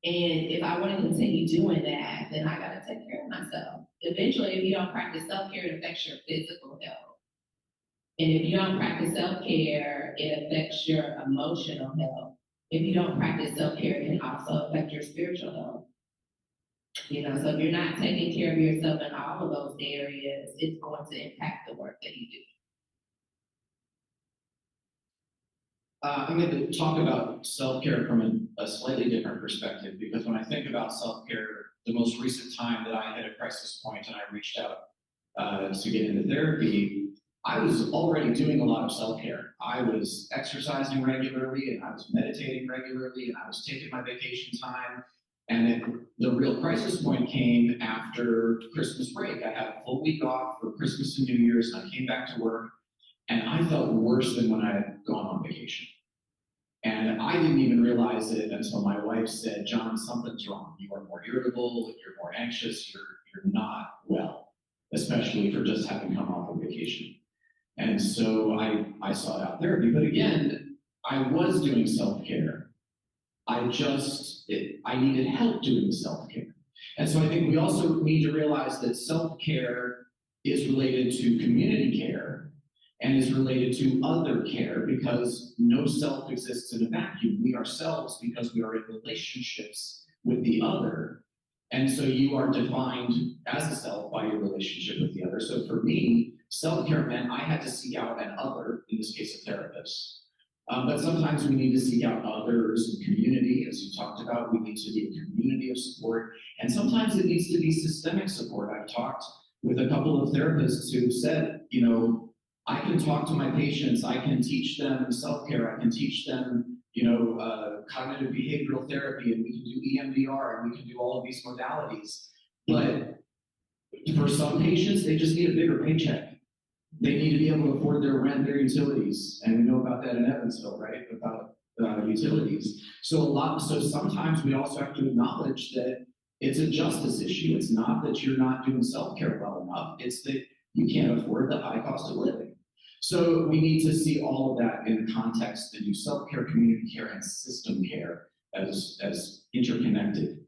if I want to continue doing that, then I got to take care of myself. Eventually, if you don't practice self-care, it affects your physical health. And if you don't practice self-care, it affects your emotional health. If you don't practice self-care, it can also affect your spiritual health. You know, so if you're not taking care of yourself in all of those areas, it's going to impact the work that you do. I'm going to talk about self-care from a slightly different perspective, because when I think about self-care, the most recent time that I hit a crisis point and I reached out to get into therapy, I was already doing a lot of self-care. I was exercising regularly, and I was meditating regularly, and I was taking my vacation time. And the real crisis point came after Christmas break. I had a full week off for Christmas and New Year's, and I came back to work, and I felt worse than when I had gone on vacation. And I didn't even realize it until my wife said, "John, something's wrong. You are more irritable, you're more anxious, you're not well," especially for just having come off of vacation. And so I sought out therapy. But again, I was doing self-care. I needed help doing self-care. And so I think we also need to realize that self-care is related to community care and is related to other care, because no self exists in a vacuum. We are selves because we are in relationships with the other. And so you are defined as a self by your relationship with the other. So for me, self-care meant I had to seek out an other, in this case, a therapist. But sometimes we need to seek out others in community, as you talked about. We need to be a community of support. And sometimes it needs to be systemic support. I've talked with a couple of therapists who said, you know, I can talk to my patients, I can teach them self-care, I can teach them, cognitive behavioral therapy, and we can do EMDR, and we can do all of these modalities. But for some patients, they just need a bigger paycheck. They need to be able to afford their rent, their utilities, and we know about that in Evansville, right? About utilities. So sometimes we also have to acknowledge that it's a justice issue. It's not that you're not doing self-care well enough. It's that you can't afford the high cost of living. So we need to see all of that in the context and do self-care, community care, and system care as interconnected.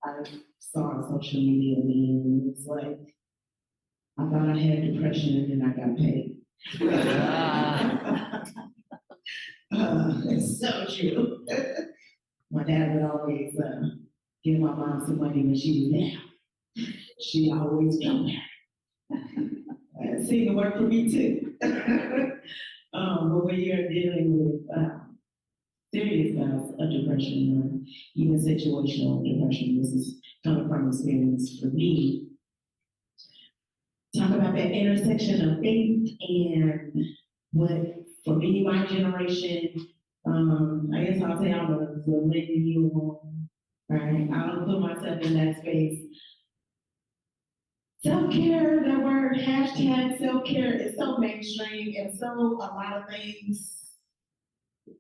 I saw on social media and it was like, I thought I had depression and then I got paid. It's so true. My dad would always give my mom some money when she was down. She always felt that. It seemed to work for me too. But when you're dealing with serious bouts of depression or even situational depression, this is coming from experience for me. Talk about that intersection of faith and what, for me, my generation, I guess I'll say I'm a millennial, right? I'll put myself in that space. Self-care, that word, hashtag self-care, is so mainstream, and so a lot of things,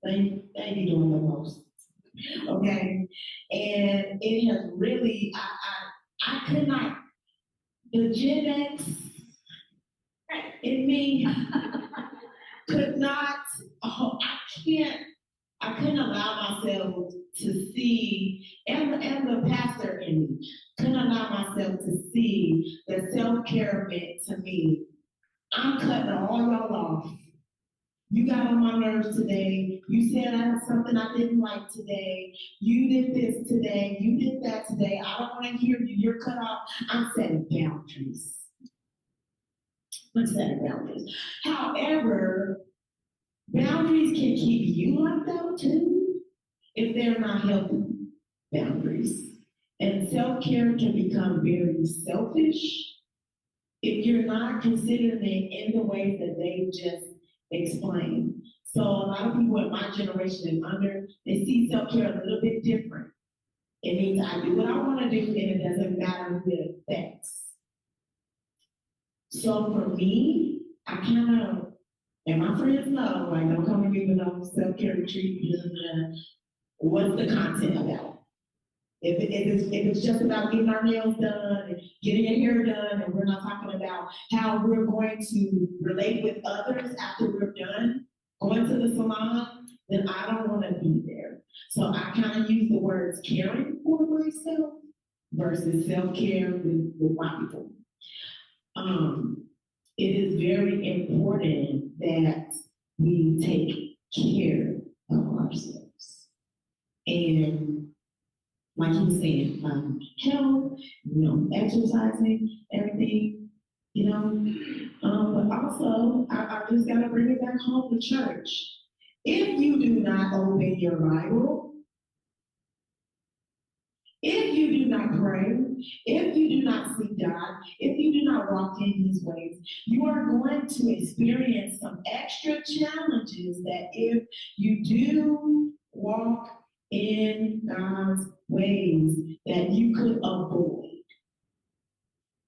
they be doing the most, okay? And it has really, I could not, the Gen X in me could not, I couldn't allow myself to see, and the pastor in me, couldn't allow myself to see that self-care meant to me, I'm cutting all y'all off. You got on my nerves today. You said something I didn't like today. You did this today. You did that today. I don't want to hear you. You're cut off. I'm setting boundaries. I'm setting boundaries. However, boundaries can keep you locked out too if they're not healthy boundaries. And self-care can become very selfish if you're not considering it in the ways that they just explained. So a lot of people in my generation and under, they see self-care a little bit different. It means I do what I want to do and it doesn't matter who it affects. So for me, I kind of, and my friends know, like, don't come to me with no self-care retreat, what's the content about? If it's just about getting our nails done and getting our hair done, and we're not talking about how we're going to relate with others after we're done going to the salon, then I don't want to be there. So I kind of use the words caring for myself versus self-care with my people. It is very important that we take care of ourselves. And like you were saying, health, exercising, everything, but also, I just gotta bring it back home to church. If you do not open your Bible, if you do not pray, if you do not seek God, if you do not walk in His ways, you are going to experience some extra challenges that if you do walk in God's ways, that you could avoid.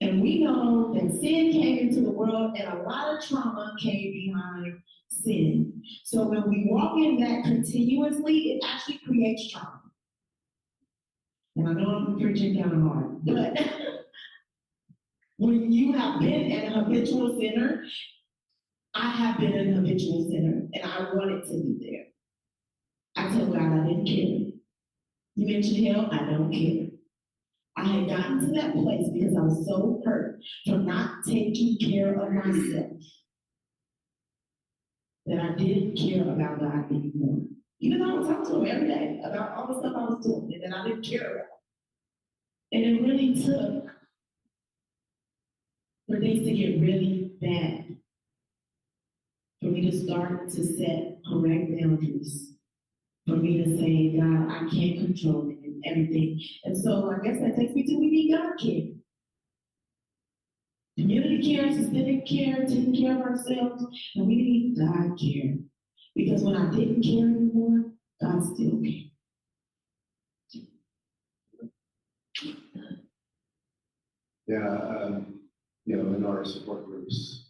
And we know that sin came into the world and a lot of trauma came behind sin. So when we walk in that continuously, it actually creates trauma. And I know I'm preaching kind of hard, but when you have been an habitual sinner, I have been an habitual sinner, and I wanted to be there. I told God I didn't care. You mentioned hell, I don't care. I had gotten to that place because I was so hurt from not taking care of myself that I didn't care about God anymore. Even though I would talk to Him every day about all the stuff I was doing and that I didn't care about. And it really took for things to get really bad for me to start to set correct boundaries, for me to say, God, I can't control it and everything. And so I guess that takes me to we need God care. Community care, systemic care, taking care of ourselves, and we need God care. Because when I didn't care anymore, God still cared. Yeah, in our support groups,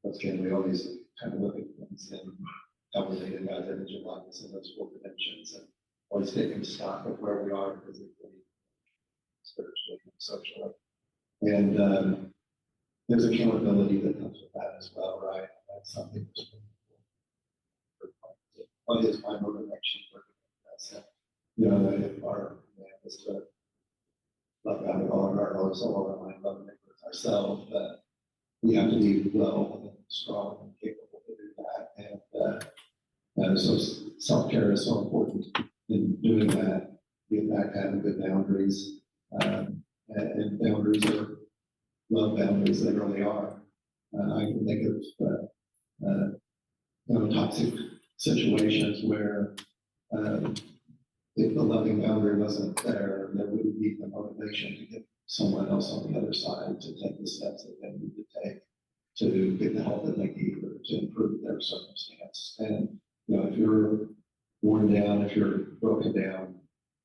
again, we always kind of look at things and how we made God's image and likeness in those 4 dimensions, and always taking stock of where we are physically, spiritually, and socially. And there's accountability that comes with that as well, right? That's something that's really important. What is my motivation for that? If our command is to love God with all of our heart, soul, all our mind, love and with ourselves, that we have to be well and strong and capable to do that. And so self-care is so important in doing that. Get back to having good boundaries. And boundaries are love boundaries, they really are. I can think of toxic situations where if the loving boundary wasn't there, there wouldn't be the motivation to get someone else on the other side to take the steps that they need to take to get the help that they need or to improve their circumstance. And if you're worn down, if you're broken down,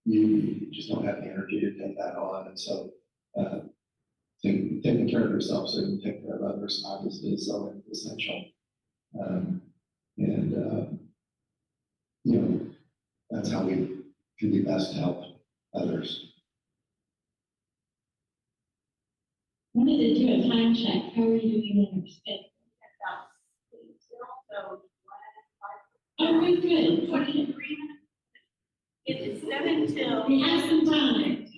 you just don't have the energy to take that on. And so taking care of yourself so you can take care of others obviously is so essential. That's how we can be best to help others. Wanted to do a time check. How are you doing in your schedule? Oh, good, good. 23 minutes. It is 7 till. We have some time. 15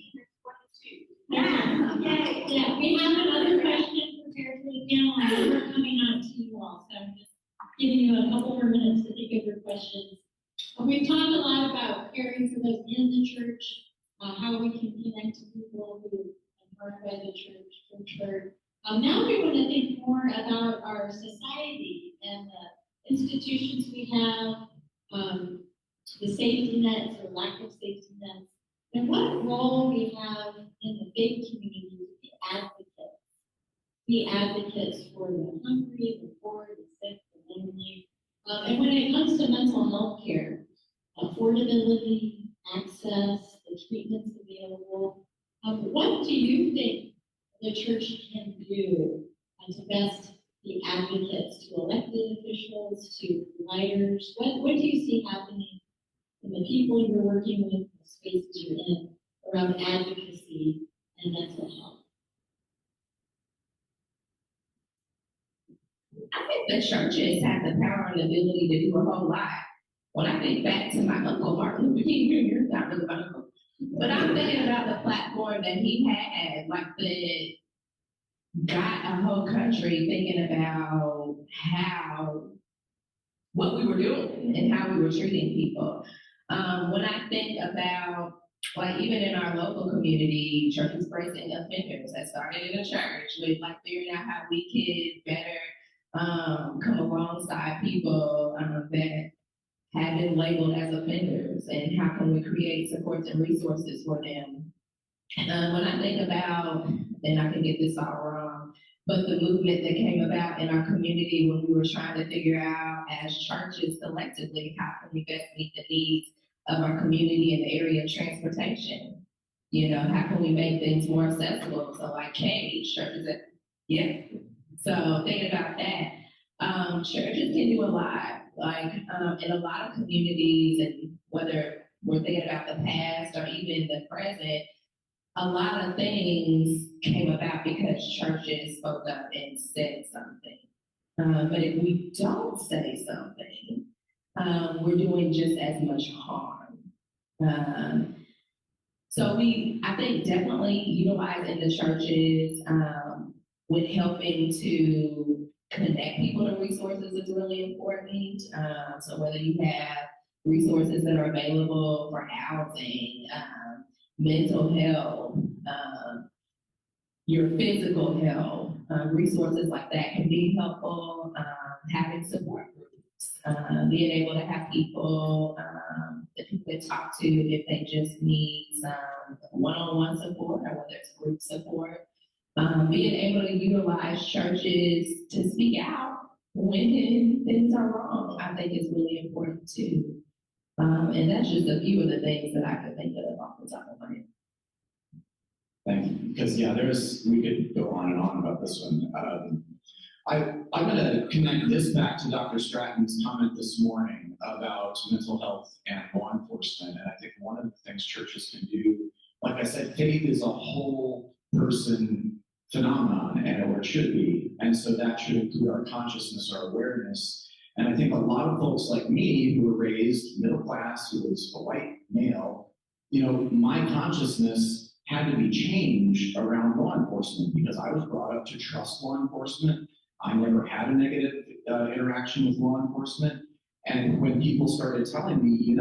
Yeah, okay. Yeah, we have another question prepared for the panel, and we're coming out to you all. So I'm just giving you a couple more minutes to think of your questions. We've talked a lot about caring for those in the church, how we can connect to people who are part of the church. Now we want to think more about our society and the institutions we have, the safety nets or lack of safety nets, and what role we have in the faith community to be advocates for the hungry, the poor, the sick, the lonely. And when it comes to mental health care, affordability, access, the treatments available, what do you think the church can do to best be advocates to elected officials, to providers? What do you see happening in the people you're working with, the spaces you're in? around advocacy and mental health? I think the churches have the power and ability to do a whole lot. When I think back to my uncle Martin Luther King Jr., not really my uncle, but I'm thinking about the platform that he had, like that got a whole country thinking about what we were doing and how we were treating people. When I think about, like, even in our local community, churches bracing offenders that started in a church with like figuring out how we could better come alongside people that have been labeled as offenders, and how can we create supports and resources for them. When I think about, and I can get this all wrong, but the movement that came about in our community when we were trying to figure out as churches collectively, how can we best meet the needs of our community in the area of transportation? You know, how can we make things more accessible? So like Cage, churches that, yeah. So thinking about that, churches can do a lot. Like in a lot of communities, and whether we're thinking about the past or even the present, a lot of things came about because churches spoke up and said something. But if we don't say something, we're doing just as much harm. So I think definitely utilizing the churches with helping to connect people to resources is really important. So whether you have resources that are available for housing, mental health, your physical health, resources like that can be helpful. Having support groups, being able to have people that people can talk to if they just need some one-on-one support, or whether it's group support. Being able to utilize churches to speak out when things are wrong, I think is really important too. And that's just a few of the things that I could think of off the top of my head. Thank you. Because we could go on and on about this one. I'm going to connect this back to Dr. Stratton's comment this morning about mental health and law enforcement. And I think one of the things churches can do, like I said, faith is a whole person phenomenon, or it should be. And so that should include our consciousness, our awareness. And I think a lot of folks like me who were raised middle class, who was a white male, my consciousness had to be changed around law enforcement because I was brought up to trust law enforcement. I never had a negative interaction with law enforcement. And when people started telling me,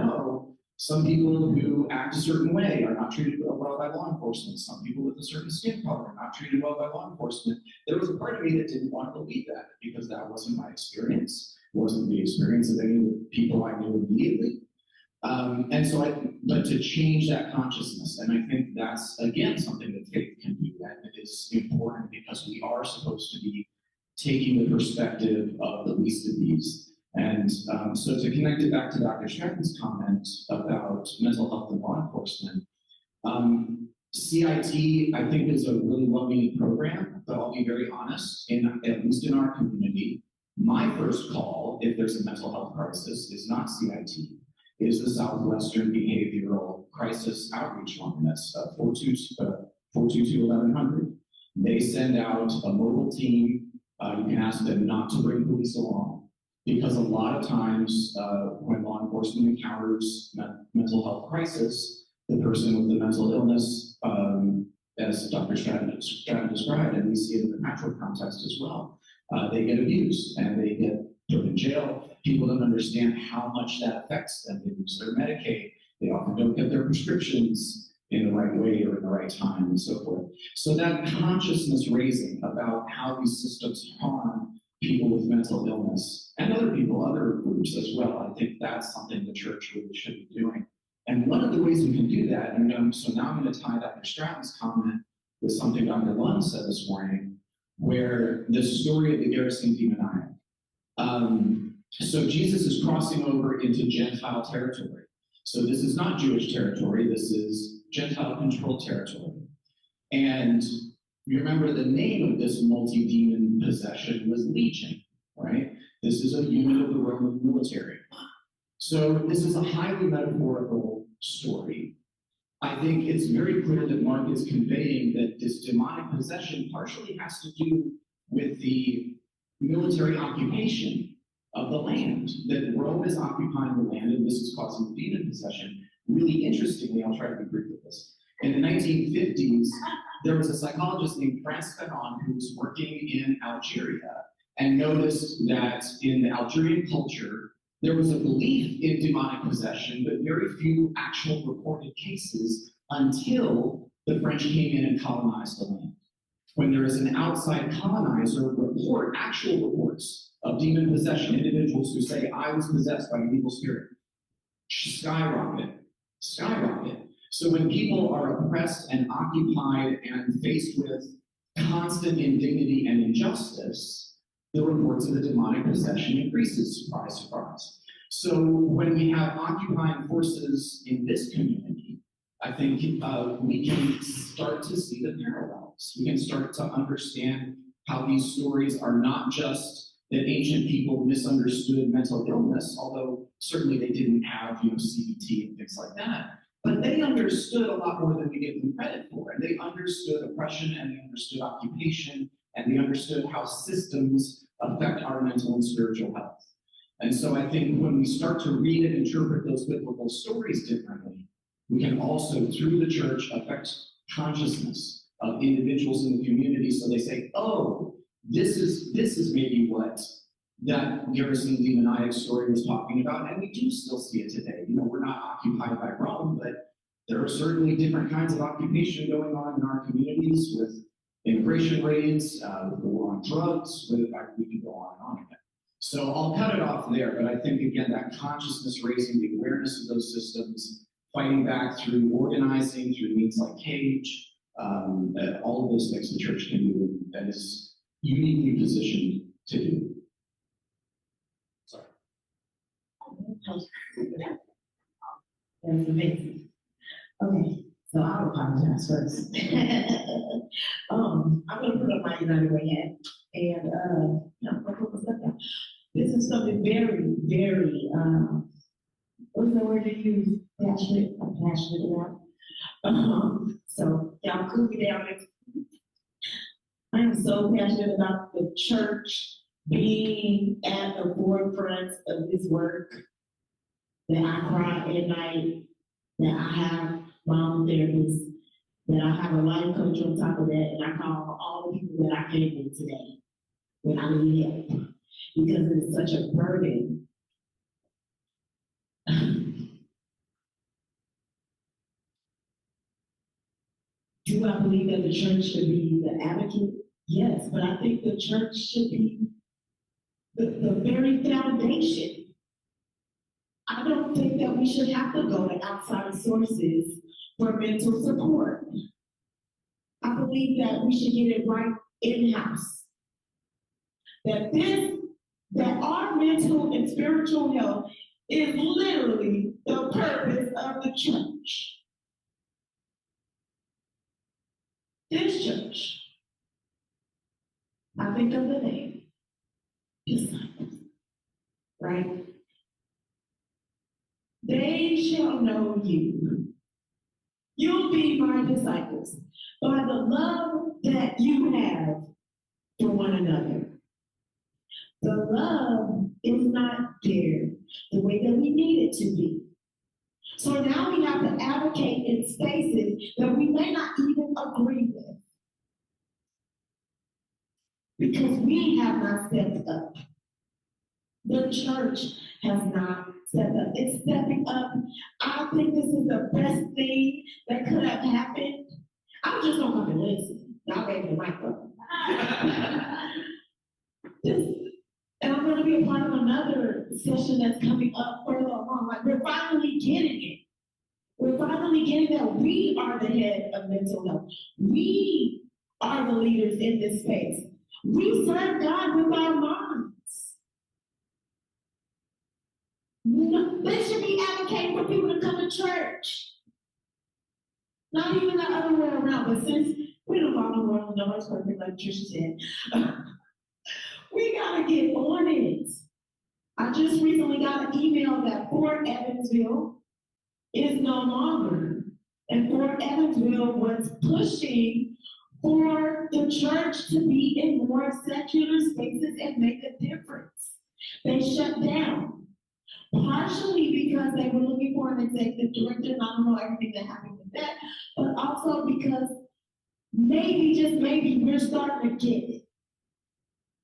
some people who act a certain way are not treated well by law enforcement. Some people with a certain skin color are not treated well by law enforcement. There was a part of me that didn't want to believe that because that wasn't my experience. It wasn't the experience of any of the people I knew immediately. But to change that consciousness, and I think that's, again, something that faith can do, and it is important because we are supposed to be taking the perspective of the least of these. And so to connect it back to Dr. Stratton's comment about mental health and law enforcement, CIT, I think, is a really well-meaning program, but I'll be very honest, at least in our community, my first call, if there's a mental health crisis, is not CIT. Is the Southwestern Behavioral Crisis Outreach Line. That's 422-1100. They send out a mobile team. You can ask them not to bring police along because a lot of times when law enforcement encounters mental health crisis, the person with the mental illness, as Dr. Stratton described, and we see it in the natural context as well, they get abused and they get put in jail. People don't understand how much that affects them. They lose their Medicaid. They often don't get their prescriptions in the right way or in the right time and so forth. So that consciousness raising about how these systems harm people with mental illness and other people, other groups as well, I think that's something the church really should be doing. And one of the ways we can do that, and so now I'm going to tie Dr. Stratton's comment with something Dr. Lund said this morning, where the story of the Gerasene demoniac. So Jesus is crossing over into Gentile territory. So this is not Jewish territory, this is Gentile-controlled territory. And you remember the name of this multi-demon possession was Legion, right? This is a unit of the Roman military. So this is a highly metaphorical story. I think it's very clear that Mark is conveying that this demonic possession partially has to do with the military occupation of the land, that Rome is occupying the land, and this is causing demon possession. Really interestingly, I'll try to be brief with this. In the 1950s, there was a psychologist named Franz Fanon who was working in Algeria and noticed that in the Algerian culture, there was a belief in demonic possession, but very few actual reported cases until the French came in and colonized the land. When there is an outside colonizer report, actual reports of demon possession, individuals who say, I was possessed by an evil spirit, skyrocket. So when people are oppressed and occupied and faced with constant indignity and injustice, the reports of the demonic possession increases, surprise, surprise. So when we have occupying forces in this community, I think we can start to see the parallels. We can start to understand how these stories are not just that ancient people misunderstood mental illness, although certainly they didn't have, CBT and things like that. But they understood a lot more than we give them credit for. And they understood oppression, and they understood occupation, and they understood how systems affect our mental and spiritual health. And so I think when we start to read and interpret those biblical stories differently, we can also, through the church, affect consciousness of individuals in the community. So they say, oh, this is maybe what that Garrison demoniac story was talking about, and we do still see it today. We're not occupied by Rome, but there are certainly different kinds of occupation going on in our communities with immigration raids, with the war on drugs, with the fact we can go on and on again. So I'll cut it off there, but I think, again, that consciousness raising, the awareness of those systems, fighting back through organizing, through means like Cage, all of those things the church can do and is uniquely positioned to do. Sorry. That's amazing. Okay, so I'll apologize first. I'm gonna put up my United Way hat and I'm gonna put my stuff down. This is something very, very what's the word you use? Passionate. I'm passionate about. So y'all cool me down. I am so passionate about the church being at the forefront of this work, that I cry at night, that I have my own therapist, that I have a life coach on top of that, and I call all the people that I came with today when I need help, because it's such a burden. Do I believe that the church should be the advocate? Yes, but I think the church should be the very foundation. I don't think that we should have to go to outside sources for mental support. I believe that we should get it right in-house. That our mental and spiritual health is literally the purpose of the church. This church, I think of the name, disciples, right? They shall know you. You'll be my disciples by the love that you have for one another. The love is not there the way that we need it to be. So now we have to advocate in spaces that we may not even agree with, because we have not stepped up. The church has not stepped up. It's stepping up. I think this is the best thing that could have happened. I'm just gonna come and listen. Y'all gave me the microphone. And I'm gonna be a part of another session that's coming up further along. Like, we're finally getting it. We're finally getting that we are the head of mental health. We are the leaders in this space. We serve God with our minds. No, they should be advocating for people to come to church. Not even the other way around, but since we don't follow the world, no one's perfect, like Trisha said, we gotta get on it. I just recently got an email that Fort Evansville is no longer And Fort Evansville was pushing for the church to be in more secular spaces and make a difference. They shut down, partially because they were looking for an executive director, and I don't know everything that happened with that, but also because maybe, just maybe, we're starting to get it.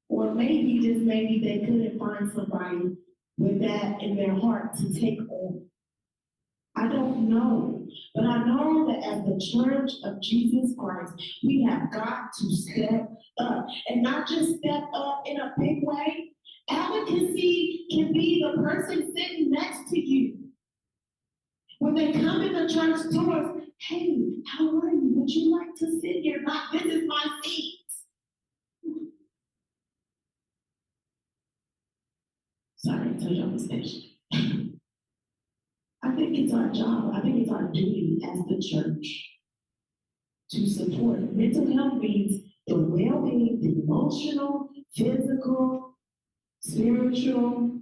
Or maybe, just maybe, they couldn't find somebody with that in their heart to take on. I don't know, but I know that as the Church of Jesus Christ, we have got to step up, and not just step up in a big way. Advocacy can be the person sitting next to you. When they come in the church doors, hey, how are you? Would you like to sit here? Not, this is my seat. Sorry, I told you I was patient. I think it's our job, I think it's our duty as the church to support. Mental health means the well-being, the emotional, physical, spiritual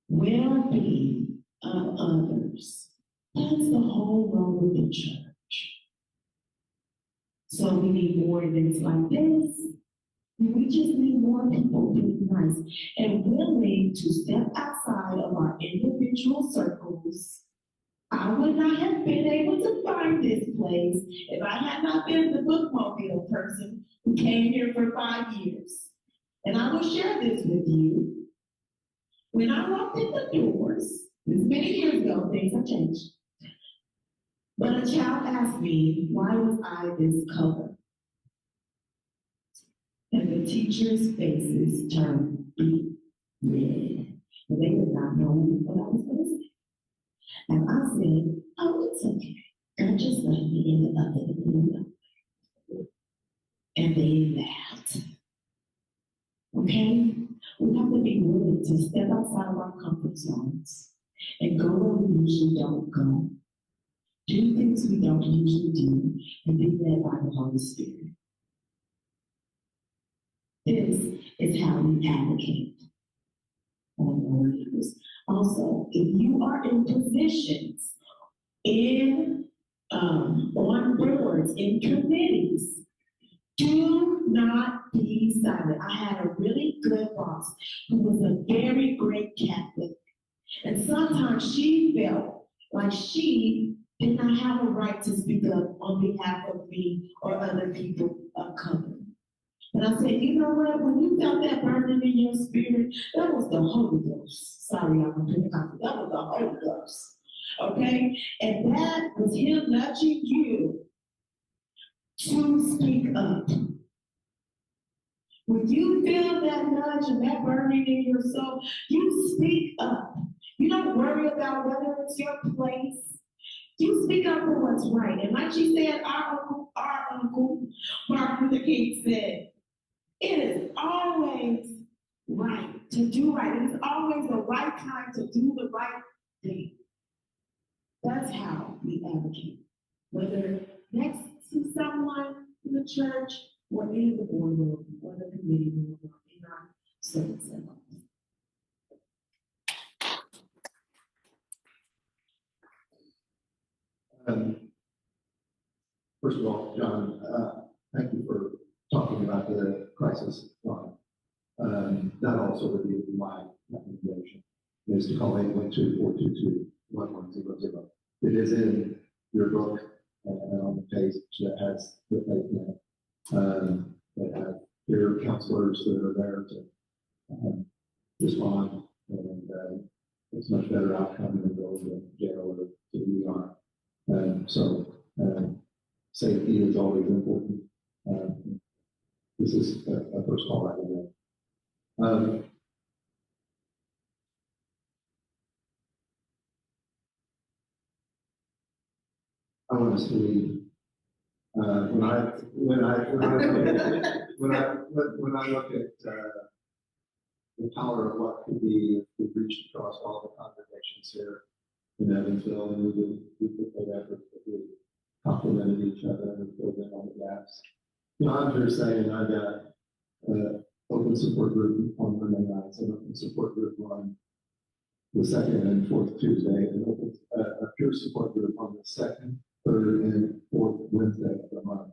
well-being of others. That's the whole role of the church. So we need more events like this. We just need more people being nice and willing to step outside of our individual circles. I would not have been able to find this place if I had not been the bookmobile person who came here for 5 years. And I will share this with you. When I walked in the doors, this is many years ago, things have changed. But a child asked me, why was I this color? And the teachers' faces turned deep red. And they did not know what I was going to say. And I said, oh, it's okay. God just let me in the other. And they laughed. Okay? We have to be willing to step outside of our comfort zones and go where we usually don't go. Do things we don't usually do and be led by the Holy Spirit. This is how we advocate on our leaders. Also, if you are in positions on boards, in committees, do not be silent. I had a really good boss who was a very great Catholic. And sometimes she felt like she did not have a right to speak up on behalf of me or other people of color. And I said, you know what? When you felt that burning in your spirit, that was the Holy Ghost. Sorry, I'm a Pentecostal. That was the Holy Ghost. Okay? And that was Him nudging you to speak up. When you feel that nudge and that burning in your soul, you speak up. You don't worry about whether it's your place. You speak up for what's right. And like she said, our uncle, Martin Luther King said, it is always right to do right. It is always the right time to do the right thing. That's how we advocate. Whether next to someone in the church, or in the boardroom, or the committee room, or in our service center. First of all, John, thank you for talking about the crisis line. That also would be my recommendation, is to call 812-422-1100. It is in your book and on the page that has the faith in it. They have peer counselors that are there to respond, and it's much better outcome than going to jail or to the ER. Safety is always important. This is a first call out of that. I want us to leave. When I look at the power of what could be if we reached across all the congregations here in Evansville, and we put that effort that we complemented each other and filled in on the gaps. I'm here saying I got open support group on Monday nights, an open support group on the second and fourth Tuesday, and a peer support group on the second, third, and fourth Wednesday of the month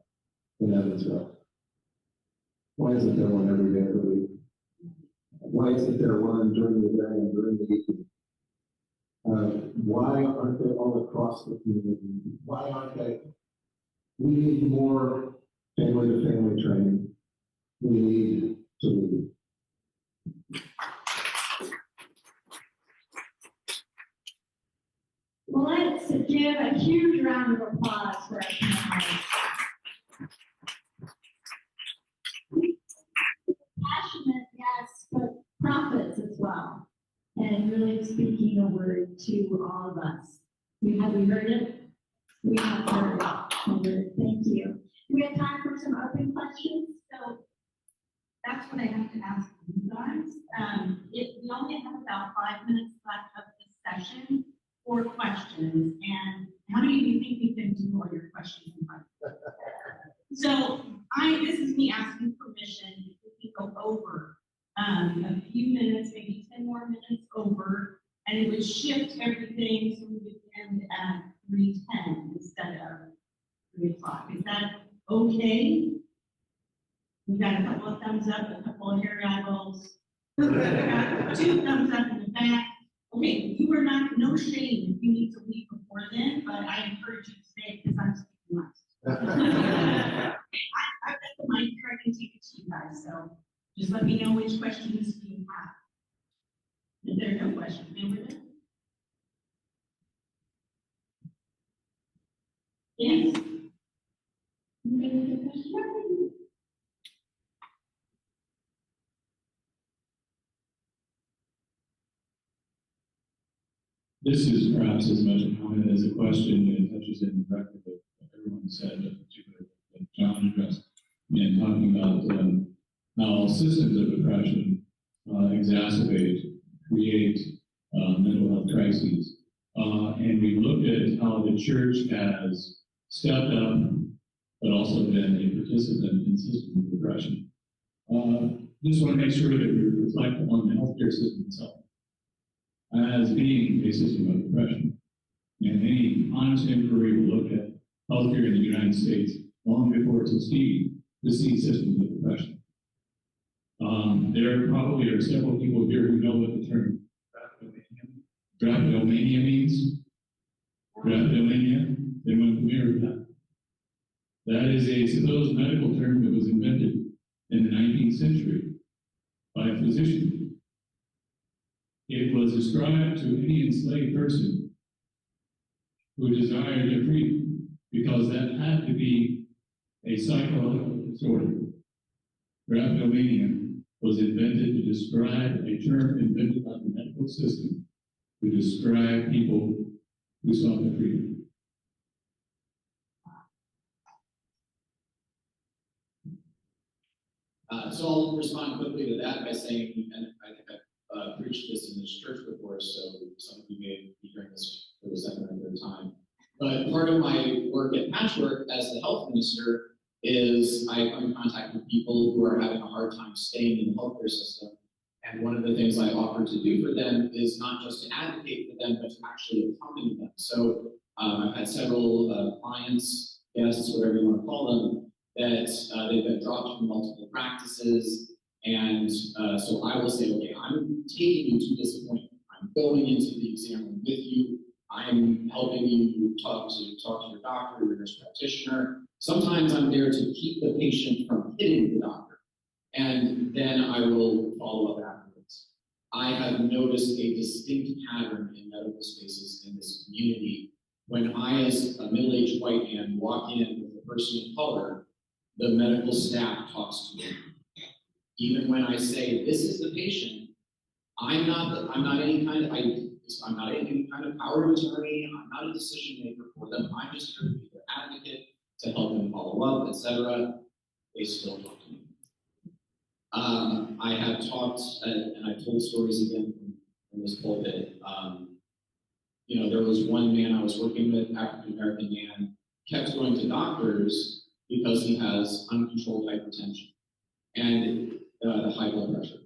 in Evansville. Why isn't there one every day of the week? Why isn't there one during the day and during the evening? Why aren't they all across the community? Why aren't they? We need more family-to-family training. We need to lead. Well, let's give a huge round of applause for our panelists. Passionate, yes, but prophets as well. And really speaking a word to all of us. Have we heard it? We have heard it. Thank you. We have time for some open questions. So That's what I have to ask you guys. We only have about 5 minutes left of this session for questions. And how many of you think we can do all your questions in 5 minutes? So this is me asking permission if we can go over a few minutes, maybe 10 more minutes over, and it would shift everything so we would end at 3:10 instead of 3 o'clock. Is that okay? We got a couple of thumbs up, a couple of hair eyeballs. Got 2 thumbs up in the back. Okay, you are not, no shame if you need to leave before then, but I encourage you to stay because I'm speaking last. I've got the mic here, I can take it to you guys, so just let me know which questions you have. If there are no questions, remember that? Yes. Anybody have a question? This is perhaps as much a comment as a question, and it touches in directly with what everyone said, but particularly what John addressed, and talking about how systems of oppression exacerbate, create mental health crises. And we looked at how the church has stepped up, but also been a participant in systems of oppression. Just want to make sure that we reflect on the healthcare system itself as being a system of oppression. And any honest inquiry will look at healthcare in the United States long before it succeeded to see systems of oppression. There probably are several people here who know what the term drapetomania means. Drapetomania, anyone familiar with that? That is a supposed medical term that was invented in the 19th century by a physician. It was ascribed to any enslaved person who desired their freedom, because that had to be a psychological disorder. Drapetomania was invented to describe a term invented by the medical system to describe people who sought their freedom. So I'll respond quickly to that by saying, and I think I've preached this in this church before, so some of you may be hearing this for the second or third time. But part of my work at Patchwork as the health minister is I come in contact with people who are having a hard time staying in the healthcare system. And one of the things I offer to do for them is not just to advocate for them, but to actually accompany them. So I've had several clients, guests, whatever you want to call them, that they've been dropped from multiple practices. And so I will say, okay, I'm taking you to this appointment. I'm going into the exam room with you. I'm helping you talk to your doctor, your nurse practitioner. Sometimes I'm there to keep the patient from hitting the doctor. And then I will follow up afterwards. I have noticed a distinct pattern in medical spaces in this community. When I, as a middle-aged white man, walk in with a person of color, the medical staff talks to me. Even when I say, this is the patient, I'm not any kind of power of attorney, I'm not a decision maker for them, I'm just here to be their advocate, to help them follow up, etc. They still talk to me. I have talked, and I've told stories again from this pulpit. There was one man I was working with, African American man, kept going to doctors because he has uncontrolled hypertension and the high blood pressure.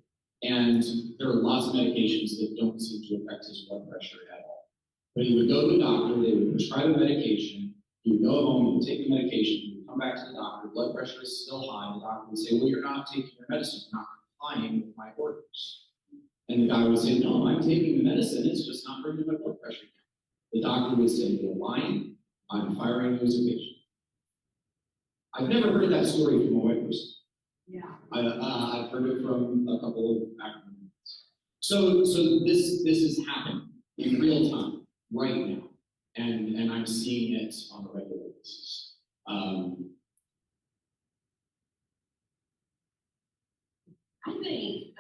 And there are lots of medications that don't seem to affect his blood pressure at all. But he would go to a doctor, they would prescribe a medication, he would go home, he would take the medication, he would come back to the doctor, blood pressure is still high, and the doctor would say, well, you're not taking your medicine, you're not complying with my orders. And the guy would say, no, I'm taking the medicine, it's just not bringing my blood pressure down. The doctor would say, you're lying, I'm firing you as a patient. I've never heard that story from a white person. Yeah. I've heard it from a couple of African Americans. So this is happening in real time, right now. And I'm seeing it on a regular basis. I think,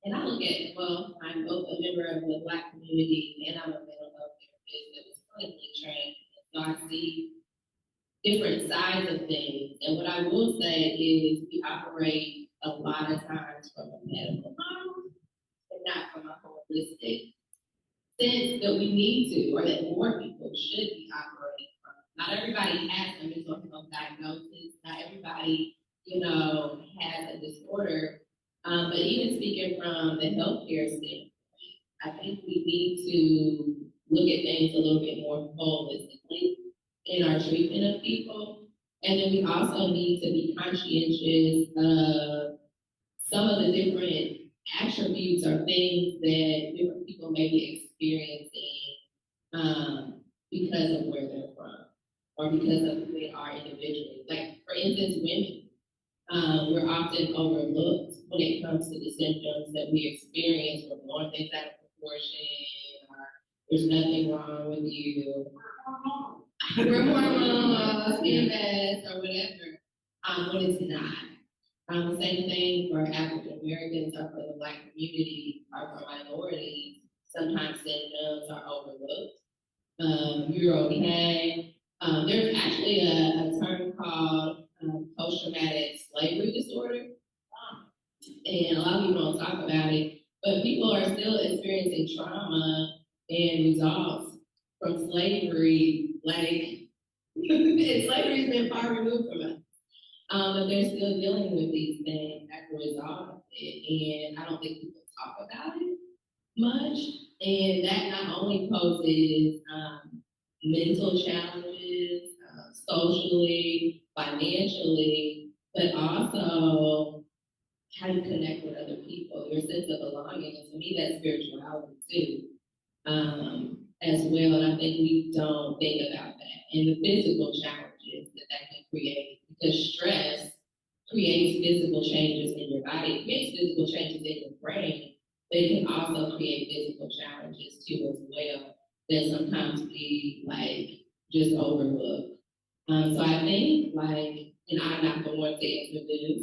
and I look at, well, I'm both a member of the Black community and I'm a mental health therapist that was clinically trained. So I see different sides of things. And what I will say is we operate a lot of times from a medical model and not from a holistic sense that we need to, or that more people should be operating from. Not everybody has a mental health diagnosis. Not everybody, has a disorder. But even speaking from the healthcare standpoint, I think we need to look at things a little bit more holistically in our treatment of people. And then we also need to be conscientious of some of the different attributes or things that different people may be experiencing because of where they're from or because of who they are individually. Like, for instance, women. We're often overlooked when it comes to the symptoms that we experience. We're blowing things out of proportion, or there's nothing wrong with you. We're hormones, PMS, or whatever, when it's not. The same thing for African Americans or for the Black community or for minorities. Sometimes symptoms are overlooked. You're okay. There's actually a term called post-traumatic slavery disorder. And a lot of people don't talk about it, but people are still experiencing trauma and results from slavery, like, and slavery's been far removed from us. But they're still dealing with these things as a result of it, and I don't think people talk about it much. And that not only poses mental challenges, socially, financially, but also how you connect with other people, your sense of belonging. And to me, that's spirituality too, as well. And I think we don't think about that. And the physical challenges that can create, because stress creates physical changes in your body, it creates physical changes in your brain, but it can also create physical challenges too as well that sometimes we just overlook. So I think and I'm not the one to answer this,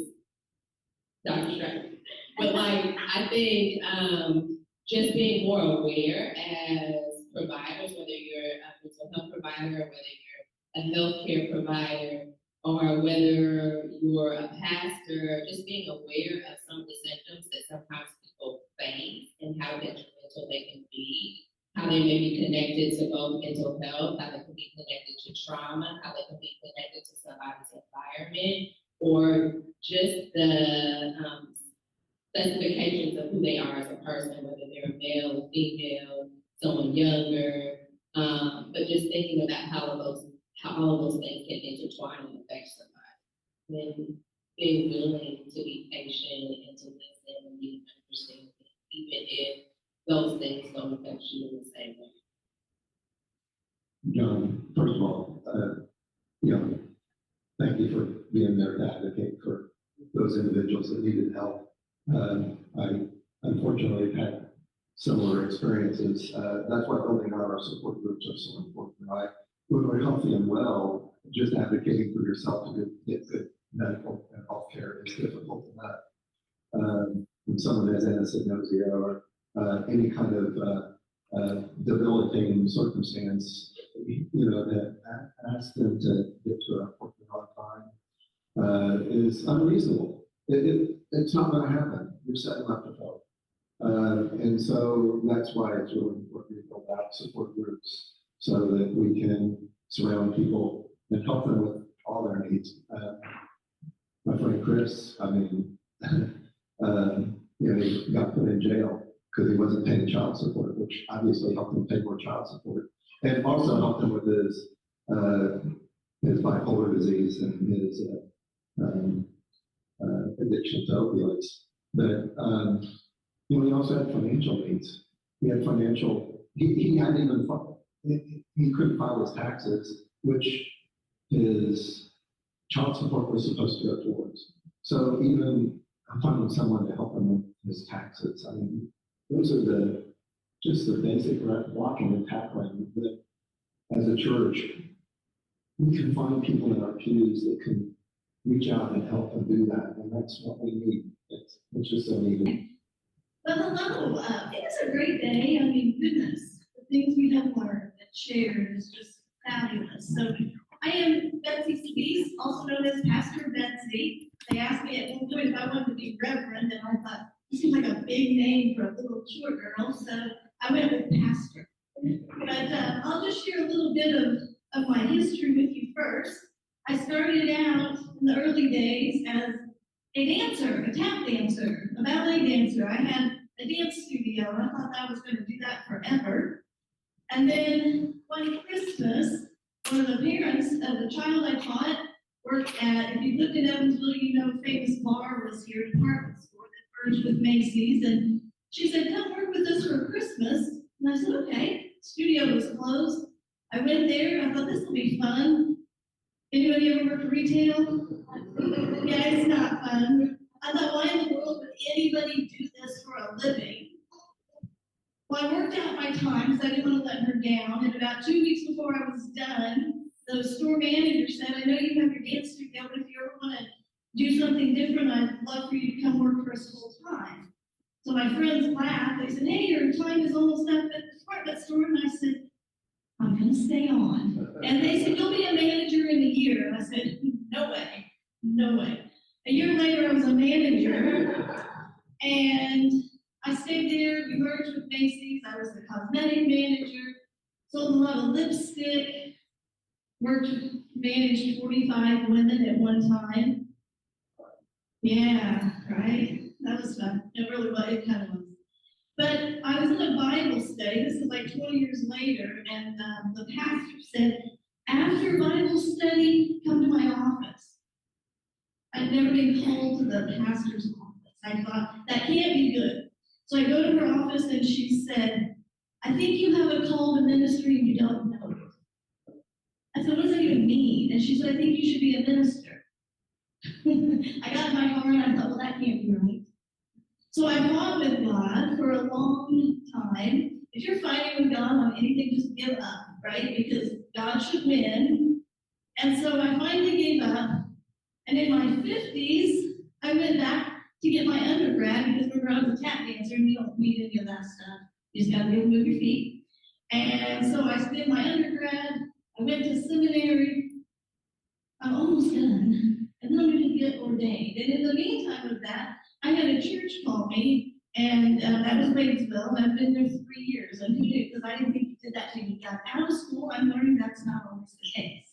Dr. Stratton, but I think just being more aware as providers, whether you're a mental health provider, or whether you're a healthcare provider, or whether you're a pastor, just being aware of some of the symptoms that sometimes people face and how detrimental they can be, how they may be connected to both mental health, how they can be connected to trauma, how they can be connected to somebody's environment, or just the specifications of who they are as a person, whether they're a male, a female, someone younger, but just thinking about how all of those things can intertwine and affect somebody. And being willing to be patient and to listen and be understanding, even if those things don't affect you in the same way. John, first of all, thank you for being there to advocate for those individuals that needed help. I unfortunately have had similar experiences. That's why building out our support groups are so important, right? When we're healthy and well, just advocating for yourself to get good medical and health care is difficult enough. When someone has anosognosia or any kind of debilitating circumstance, to ask them to get to an appointment on time is unreasonable. It's not going to happen. You're setting up to fail. And so that's why it's really important to build out support groups so that we can surround people and help them with all their needs. My friend Chris, he got put in jail because he wasn't paying child support, which obviously helped him pay more child support. And also helped him with his bipolar disease and his addiction to opioids. But, he also had financial needs. He had he hadn't even, he couldn't file his taxes, which his child support was supposed to go towards. So even finding someone to help him with his taxes, I mean, those are just the basic blocking and tackling that as a church, we can find people in our pews that can reach out and help them do that, and that's what we need. It's just so needed. Well, hello. It was a great day. I mean, goodness, the things we have learned and shared is just fabulous. So I am Betsy Spees, also known as Pastor Betsy. They asked me at one point if I wanted to be Reverend, and I thought, this seems like a big name for a little short girl, so I went with Pastor. But I'll just share a little bit of my history with you first. I started out in the early days as a dancer, a tap dancer, a ballet dancer. I had a dance studio, and I thought I was going to do that forever. And then one Christmas, one of the parents of the child I taught worked at, if you lived in Evansville, you know, famous bar was here, a department store that merged with Macy's. And she said, come work with us for Christmas. And I said, okay. Studio was closed. I went there. I thought this will be fun. Anybody ever worked retail? Yeah, it's not fun. I thought, why in the world would anybody do this for a living? Well, I worked out my time because I didn't want to let her down. And about 2 weeks before I was done, the store manager said, I know you have your dance studio, but if you ever want to do something different, I'd love for you to come work for us full time. So my friends laughed. They said, hey, your time is almost up at the department store. And I said, I'm going to stay on. And they said, you'll be a manager in a year. And I said, no way, no way. A year later, I was a manager. And I stayed there. We merged with Macy's. I was the cosmetic manager, sold a lot of lipstick, managed 45 women at one time. Yeah, right? That was fun. It really was. It kind of was. But I was in a Bible study. This is like 20 years later, and the pastor said, after Bible study, come to my office. I'd never been called to the pastor's office. I thought, that can't be good. So I go to her office, and she said, I think you have a call to ministry and you don't know it. I said, what does that even mean? And she said, I think you should be a minister. I got in my car, and I thought, well, that can't be right. So I fought with God for a long time. If you're fighting with God on anything, just give up, right? Because God should win. And so I finally gave up. And in my 50s, I went back to get my undergrad because remember, I was a tap dancer and you don't need any of that stuff. You just got to be able to move your feet. And so I did my undergrad. I went to seminary. I'm almost done. And then I'm going to get ordained. And in the meantime of that, I had a church call me, and that was Wadesville. I've been there 3 years, and who knew? Because I didn't think you did that till you got out of school. I'm learning that's not always the case.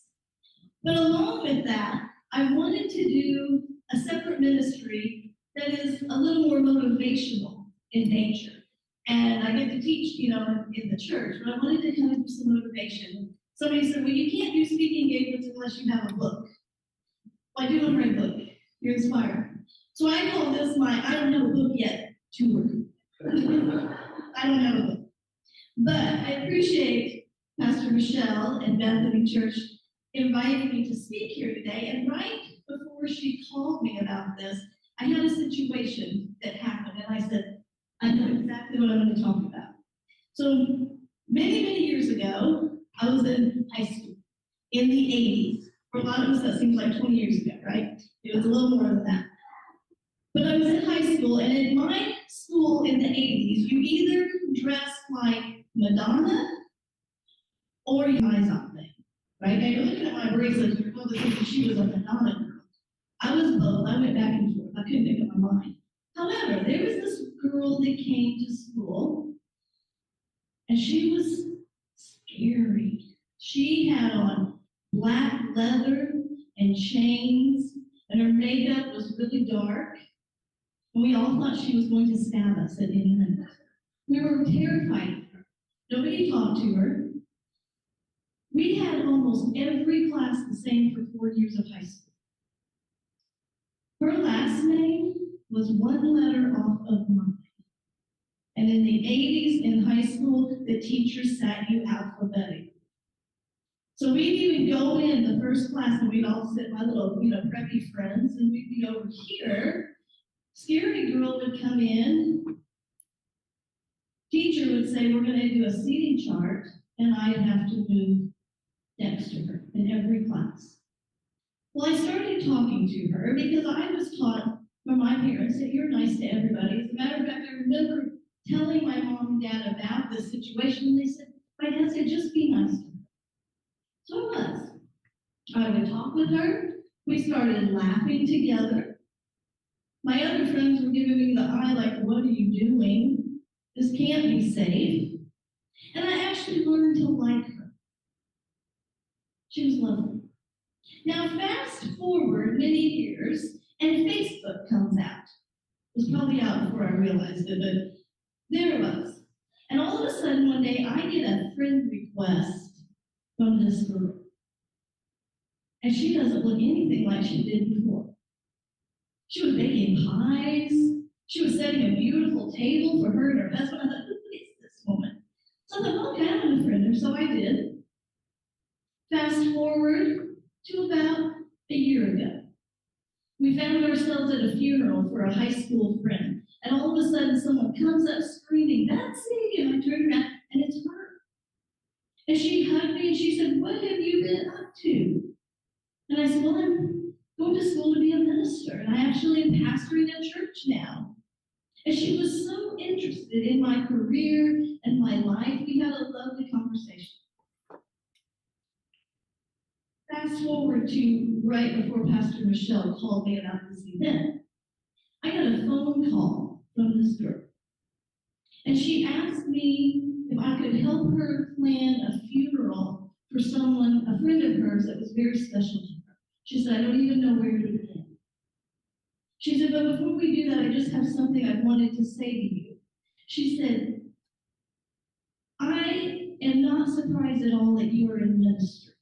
But along with that, I wanted to do a separate ministry that is a little more motivational in nature. And I get to teach, you know, in the church, but I wanted to kind of do some motivation. Somebody said, well, you can't do speaking engagements unless you have a book. Well, I do have a book. You're inspired. So I call this my I don't have a book yet tour. I don't have a book. But I appreciate Pastor Michelle and Bethany Church inviting me to speak here today. And right before she called me about this, I had a situation that happened. And I said, I know exactly what I'm going to talk about. So many, many years ago, I was in high school in the 80s. For a lot of us, that seems like 20 years ago, right? It was a little more than that. But I was in high school, and in my school in the 80s, you either dressed like Madonna or you eyes on thing, right? Now you're looking at my bracelet, you're probably thinking she was a Madonna girl. I was both. I went back and forth. I couldn't make up my mind. However, there was this girl that came to school, and she was scary. She had on black leather and chains, and her makeup was really dark. And we all thought she was going to stab us at any minute. We were terrified of her. Nobody talked to her. We had almost every class the same for 4 years of high school. Her last name was one letter off of mine. And in the 80s in high school, the teachers sat you alphabetically. So we'd even go in the first class and we'd all sit, my little, preppy friends, and we'd be over here. Scary girl would come in. Teacher would say, we're going to do a seating chart, and I'd have to move next to her in every class. Well, I started talking to her because I was taught from my parents that you're nice to everybody. As a matter of fact, I remember telling my mom and dad about this situation, and they said, my dad said, just be nice to her. So I was. I would talk with her. We started laughing together. My other friends were giving me the eye like, what are you doing? This can't be safe. And I actually learned to like her. She was lovely. Now, fast forward many years, and Facebook comes out. It was probably out before I realized it, but there it was. And all of a sudden, one day, I get a friend request from this girl. And she doesn't look anything like she did before. She was baking pies. She was setting a beautiful table for her and her husband. I thought, who is this woman? So I thought, okay, I'm going to friend her. So I did. Fast forward to about a year ago. We found ourselves at a funeral for a high school friend. And all of a sudden, someone comes up screaming, Betsy! And I turned around, and it's her. And she hugged me, and she said, what have you been up to? And I said, well, I'm going to school to be a minister, and I actually am pastoring a church now. And she was so interested in my career and my life. We had a lovely conversation. Fast forward to right before Pastor Michelle called me about this event. I got a phone call from this girl. And she asked me if I could help her plan a funeral for someone, a friend of hers that was very special to her. She said, I don't even know where to begin. She said, but before we do that, I just have something I wanted to say to you. She said, I am not surprised at all that you are in ministry.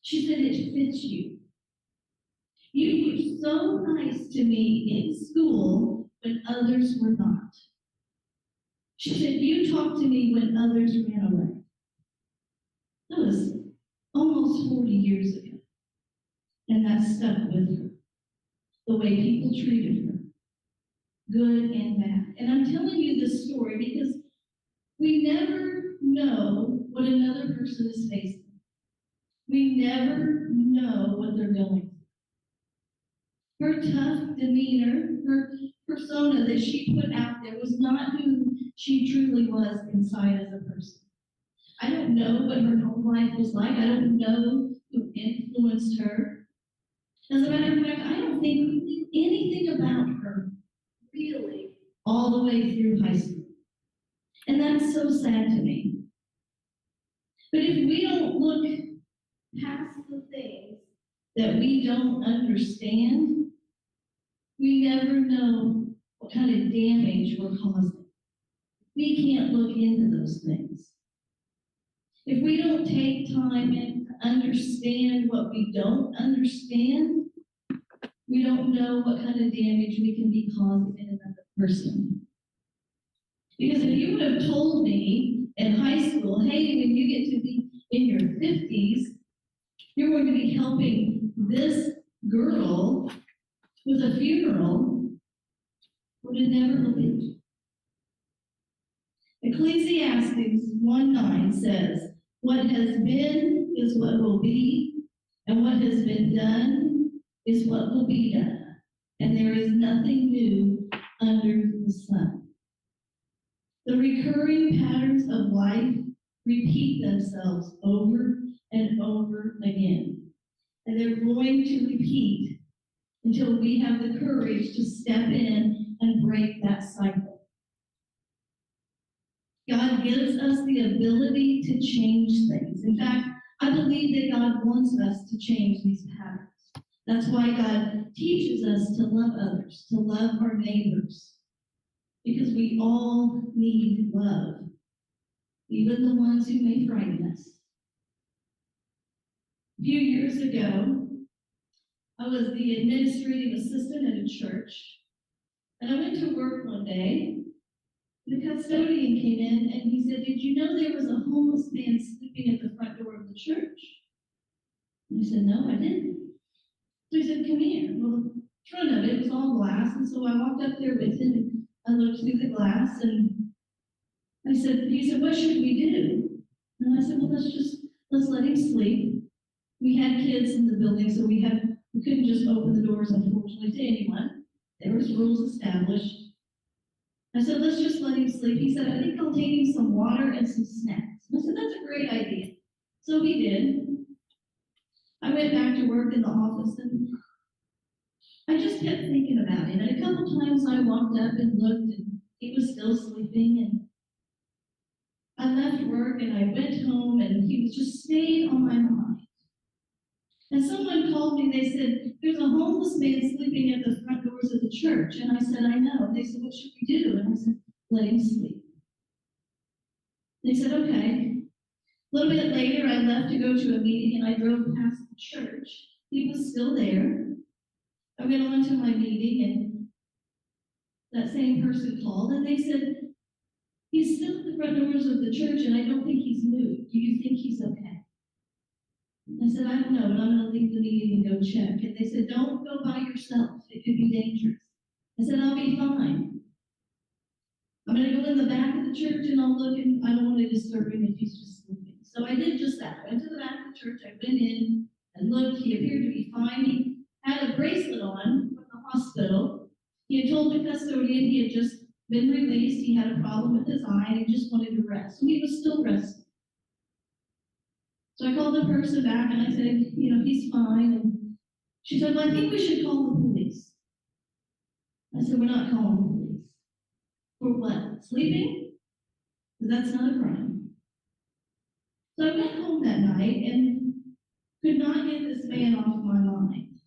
She said, it fits you. You were so nice to me in school when others were not. She said, you talked to me when others ran away. That was almost 40 years ago. And that stuck with her. The way people treated her, good and bad. And I'm telling you this story because we never know what another person is facing. We never know what they're going through. Her tough demeanor, her persona that she put out there was not who she truly was inside as a person. I don't know what her home life was like. I don't know who influenced her. As a matter of fact, I don't think we knew anything about her, really, all the way through high school. And that's so sad to me. But if we don't look past the things that we don't understand, we never know what kind of damage we're causing. We can't look into those things. If we don't take time and understand what we don't understand, we don't know what kind of damage we can be causing in another person. Because if you would have told me in high school, hey, when you get to be in your 50s, you're going to be helping this girl with a funeral, I would have never believed you. Ecclesiastes 1:9 says, what has been is what will be, and what has been done is what will be done. And there is nothing new under the sun. The recurring patterns of life repeat themselves over and over again. And they're going to repeat until we have the courage to step in and break that cycle. God gives us the ability to change things. In fact, I believe that God wants us to change these patterns. That's why God teaches us to love others, to love our neighbors, because we all need love, even the ones who may frighten us. A few years ago, I was the administrative assistant at a church, and I went to work one day. The custodian came in and he said, "Did you know there was a homeless man sleeping at the front door of the church?" And I said, "No, I didn't." So he said, "Come here." Well, the front of it was all glass, and so I walked up there with him and I looked through the glass and he said, "What should we do?" And I said, "Well, let's let him sleep." We had kids in the building, so we couldn't just open the doors, unfortunately, to anyone. There was rules established. I said, "Let's just let him sleep." He said, "I think I'll take him some water and some snacks." I said, "That's a great idea." So he did. I went back to work in the office and I just kept thinking about him. And a couple times I walked up and looked and he was still sleeping. And I left work and I went home and he was just staying on my mind. And someone called me, they said, "There's a homeless man sleeping at the front doors of the church." And I said, "I know." And they said, "What should we do?" And I said, "Let him sleep." They said, "Okay." A little bit later, I left to go to a meeting and I drove past the church. He was still there. I went on to my meeting and that same person called and they said, "He's still at the front doors of the church and I don't think he's moved. Do you think he's okay?" I said, "I don't know, but I'm going to leave the meeting and go check." And they said, "Don't go by yourself. It could be dangerous." I said, "I'll be fine. I'm going to go in the back of the church and I'll look, and I don't want to disturb him if he's just sleeping." So I did just that. I went to the back of the church. I went in and looked. He appeared to be fine. He had a bracelet on from the hospital. He had told the custodian he had just been released. He had a problem with his eye and he just wanted to rest. So he was still resting. So I called the person back and I said, "He's fine." And she said, "Well, I think we should call the police." I said, "We're not calling the police." "For what? Sleeping? Because that's not a crime." So I went home that night and could not get this man off my mind.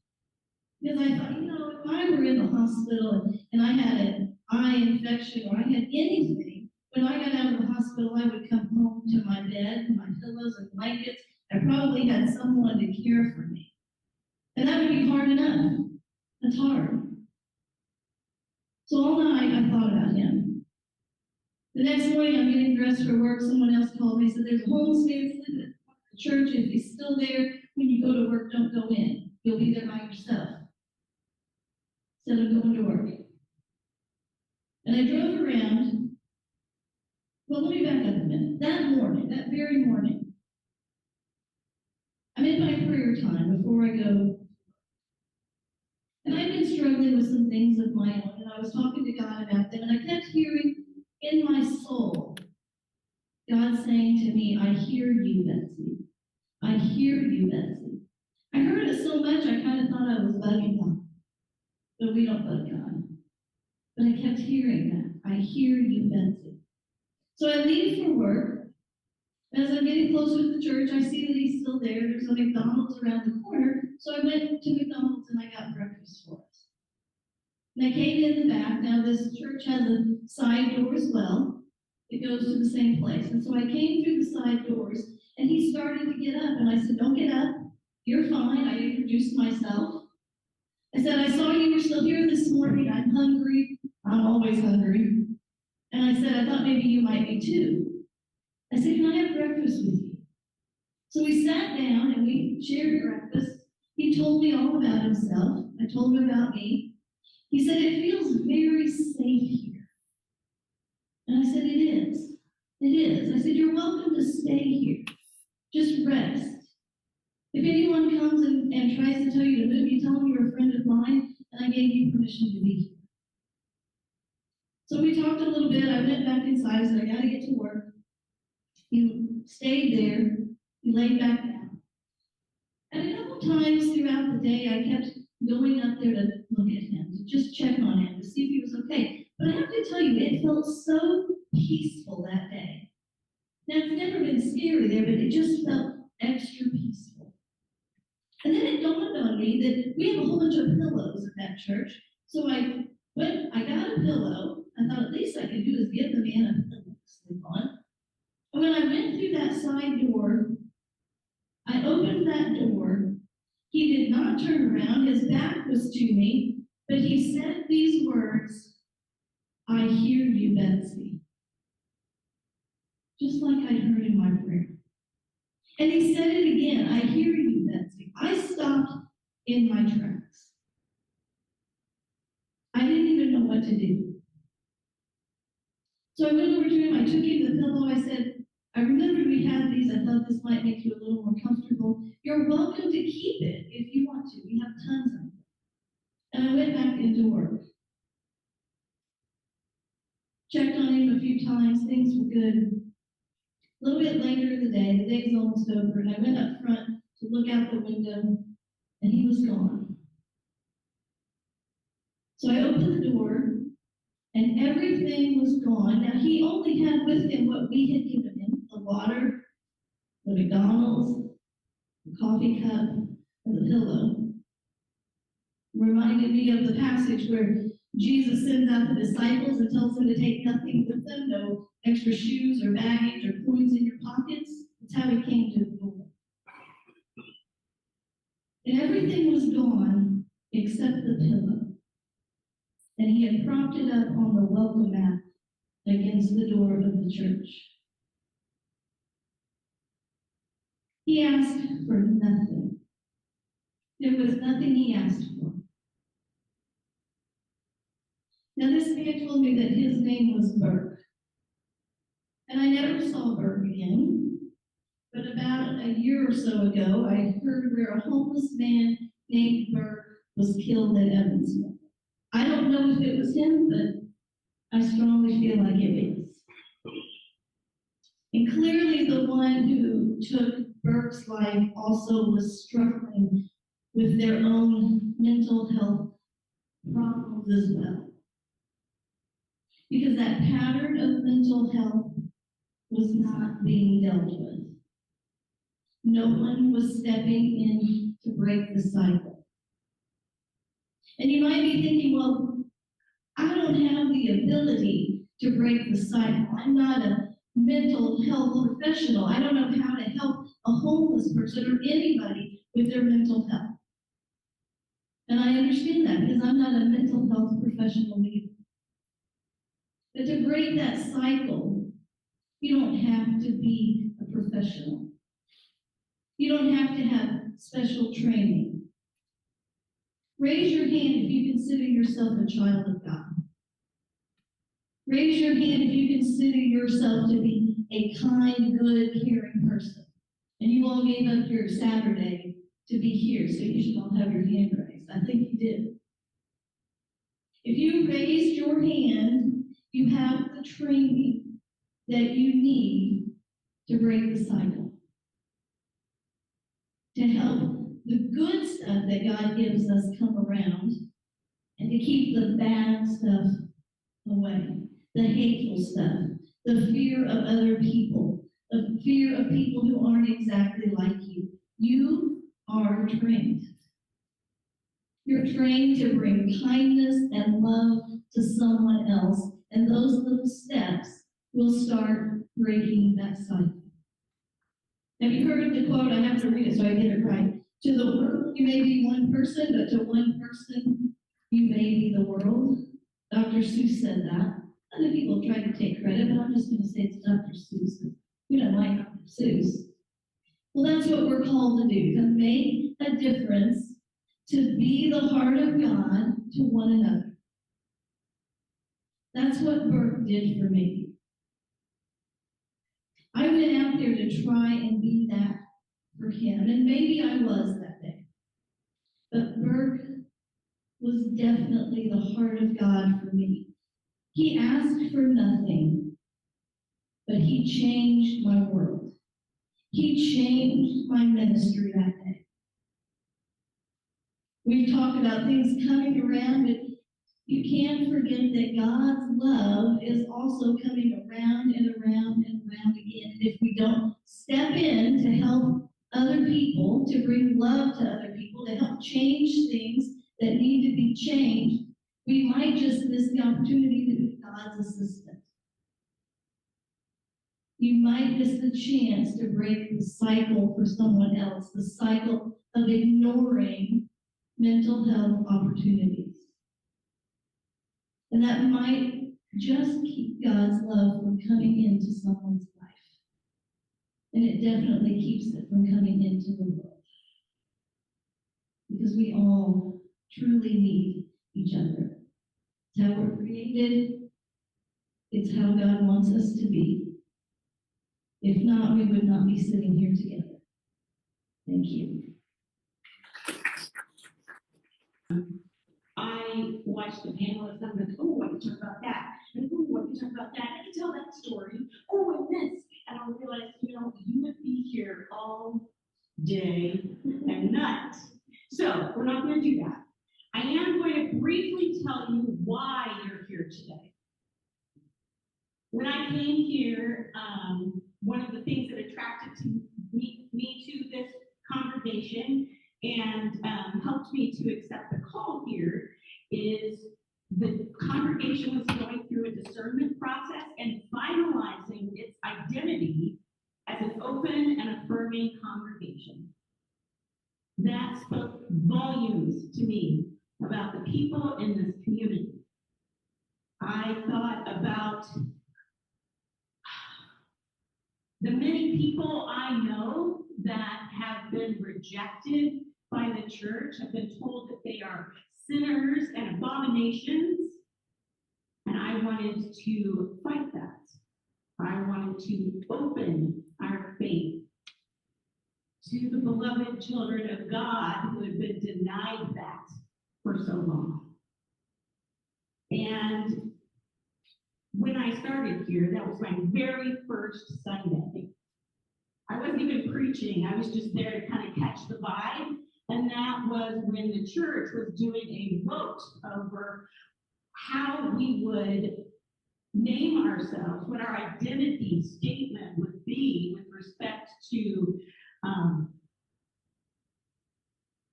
Because I thought, if I were in the hospital and I had an eye infection or I had anything, when I got out of the hospital, I would come home to my bed and my pillows and blankets. I probably had someone to care for me. And that would be hard enough. That's hard. So all night I thought about him. The next morning I'm getting dressed for work. Someone else called me and said, "There's a homeless man sleeping at the church. If he's still there, when you go to work, don't go in. You'll be there by yourself." Instead of going to work. And I drove around. Well, let me back up a minute. That morning, that very morning, I'm in my prayer time before I go. And I've been struggling with some things of my own, and I was talking to God about them, and I kept hearing in my soul, God saying to me, "I hear you, Betsy. I hear you, Betsy." I heard it so much, I kind of thought I was bugging God. But we don't bug God. But I kept hearing that. "I hear you, Betsy." So I leave for work. As I'm getting closer to the church, I see that he's still there. There's a McDonald's around the corner. So I went to McDonald's and I got breakfast for us. And I came in the back. Now this church has a side door as well. It goes to the same place. And so I came through the side doors and he started to get up. And I said, "Don't get up. You're fine." I introduced myself. I said, "I saw you were still here this morning. I'm hungry. I'm always hungry." And I said, "I thought maybe you might be too." I said, "Can I have breakfast with you?" So we sat down and we shared breakfast. He told me all about himself. I told him about me. He said, "It feels very safe here." And I said, "It is. It is." I said, "You're welcome to stay here. Just rest. If anyone comes and tries to tell you to move, you tell them you're a friend of mine, and I gave you permission to be here." So we talked a little bit. I went back inside. I said, "I got to get to work." He stayed there. He laid back down. And a couple times throughout the day, I kept going up there to look at him, to just check on him, to see if he was okay. But I have to tell you, it felt so peaceful that day. Now, it's never been scary there, but it just felt extra peaceful. And then it dawned on me me that we have a whole bunch of pillows at that church. So I got a pillow. I thought at least I could do is give the man a pillow to sleep on. And when I went through that side door, I opened that door. He did not turn around. His back was to me, but he said these words, "I hear you, Betsy." Just like I heard in my prayer. And he said it again, "I hear you, Betsy." I stopped in my tracks. I didn't even know what to do. So I went over to him, I took him the pillow, I said, "I remembered we had these, I thought this might make you a little more comfortable. You're welcome to keep it if you want to. We have tons of them." And I went back into work. Checked on him a few times, things were good. A little bit later in the day's almost over, and I went up front to look out the window, and he was gone. So I opened the door, and everything was gone. Now, he only had with him what we had given him, the water, the McDonald's, the coffee cup, and the pillow. Reminded me of the passage where Jesus sends out the disciples and tells them to take nothing with them, no extra shoes or baggage or coins in your pockets. That's how he came to the door. And everything was gone except the pillow. And he had propped it up on the welcome mat against the door of the church. He asked for nothing. There was nothing he asked for. Now, this man told me that his name was Burke. And I never saw Burke again. But about a year or so ago, I heard where a homeless man named Burke was killed in Evansville. I don't know if it was him, but I strongly feel like it is. And clearly the one who took Burke's life also was struggling with their own mental health problems as well. Because that pattern of mental health was not being dealt with. No one was stepping in to break the cycle. And you might be thinking, well, I don't have the ability to break the cycle. I'm not a mental health professional. I don't know how to help a homeless person or anybody with their mental health. And I understand that because I'm not a mental health professional either. But to break that cycle, you don't have to be a professional. You don't have to have special training. Raise your hand if you consider yourself a child of God. Raise your hand if you consider yourself to be a kind, good, caring person. And you all gave up your Saturday to be here, so you should all have your hand raised. I think you did. If you raised your hand, you have the training that you need to break the cycle. To help the good stuff that God gives us come around, and to keep the bad stuff away, the hateful stuff, the fear of other people, the fear of people who aren't exactly like you. You are trained. You're trained to bring kindness and love to someone else, and those little steps will start breaking that cycle. Have you heard of the quote? I have to read it so I get it right. To the world, you may be one person, but to one person, you may be the world. Dr. Seuss said that. Other people have tried to take credit, but I'm just going to say it's Dr. Seuss. We don't like Dr. Seuss. Well, that's what we're called to do, to make a difference, to be the heart of God to one another. That's what Burke did for me. I went out there to try and be that for him, and maybe I was that day. But Burke was definitely the heart of God for me. He asked for nothing, but he changed my world. He changed my ministry that day. We've talked about things coming around, but you can't forget that God's love is also coming around and around and around again. And if we don't step in to help other people, to bring love to other people, to help help change things that need to be changed, we might just miss the opportunity to be God's assistant. You might miss the chance to break the cycle for someone else, the cycle of ignoring mental health opportunities. And that might just keep God's love from coming into someone's life. And it definitely keeps it from coming into the world. Because we all truly need each other. It's how we're created. It's how God wants us to be. If not, we would not be sitting here together. Thank you. I watched the panelists, I'm like, oh, I can talk about that, and oh, I can talk about that, I can tell that story, oh, and this, and I realized, you would be here all day and night. So, we're not gonna do that. I am going to briefly tell you why you're here today. When I came here, one of the things that attracted me to this congregation and helped me to accept the call here is the congregation was going through a discernment process and finalizing its identity as an open and affirming congregation. That spoke volumes to me about the people in this community. I thought about the many people I know that have been rejected by the church, have been told that they are sinners and abominations, and I wanted to fight that. I wanted to open our faith to the beloved children of God who had been denied that for so long. And when I started here, that was my very first Sunday. I wasn't even preaching, I was just there to kind of catch the vibe. And that was when the church was doing a vote over how we would name ourselves, what our identity statement would be with respect to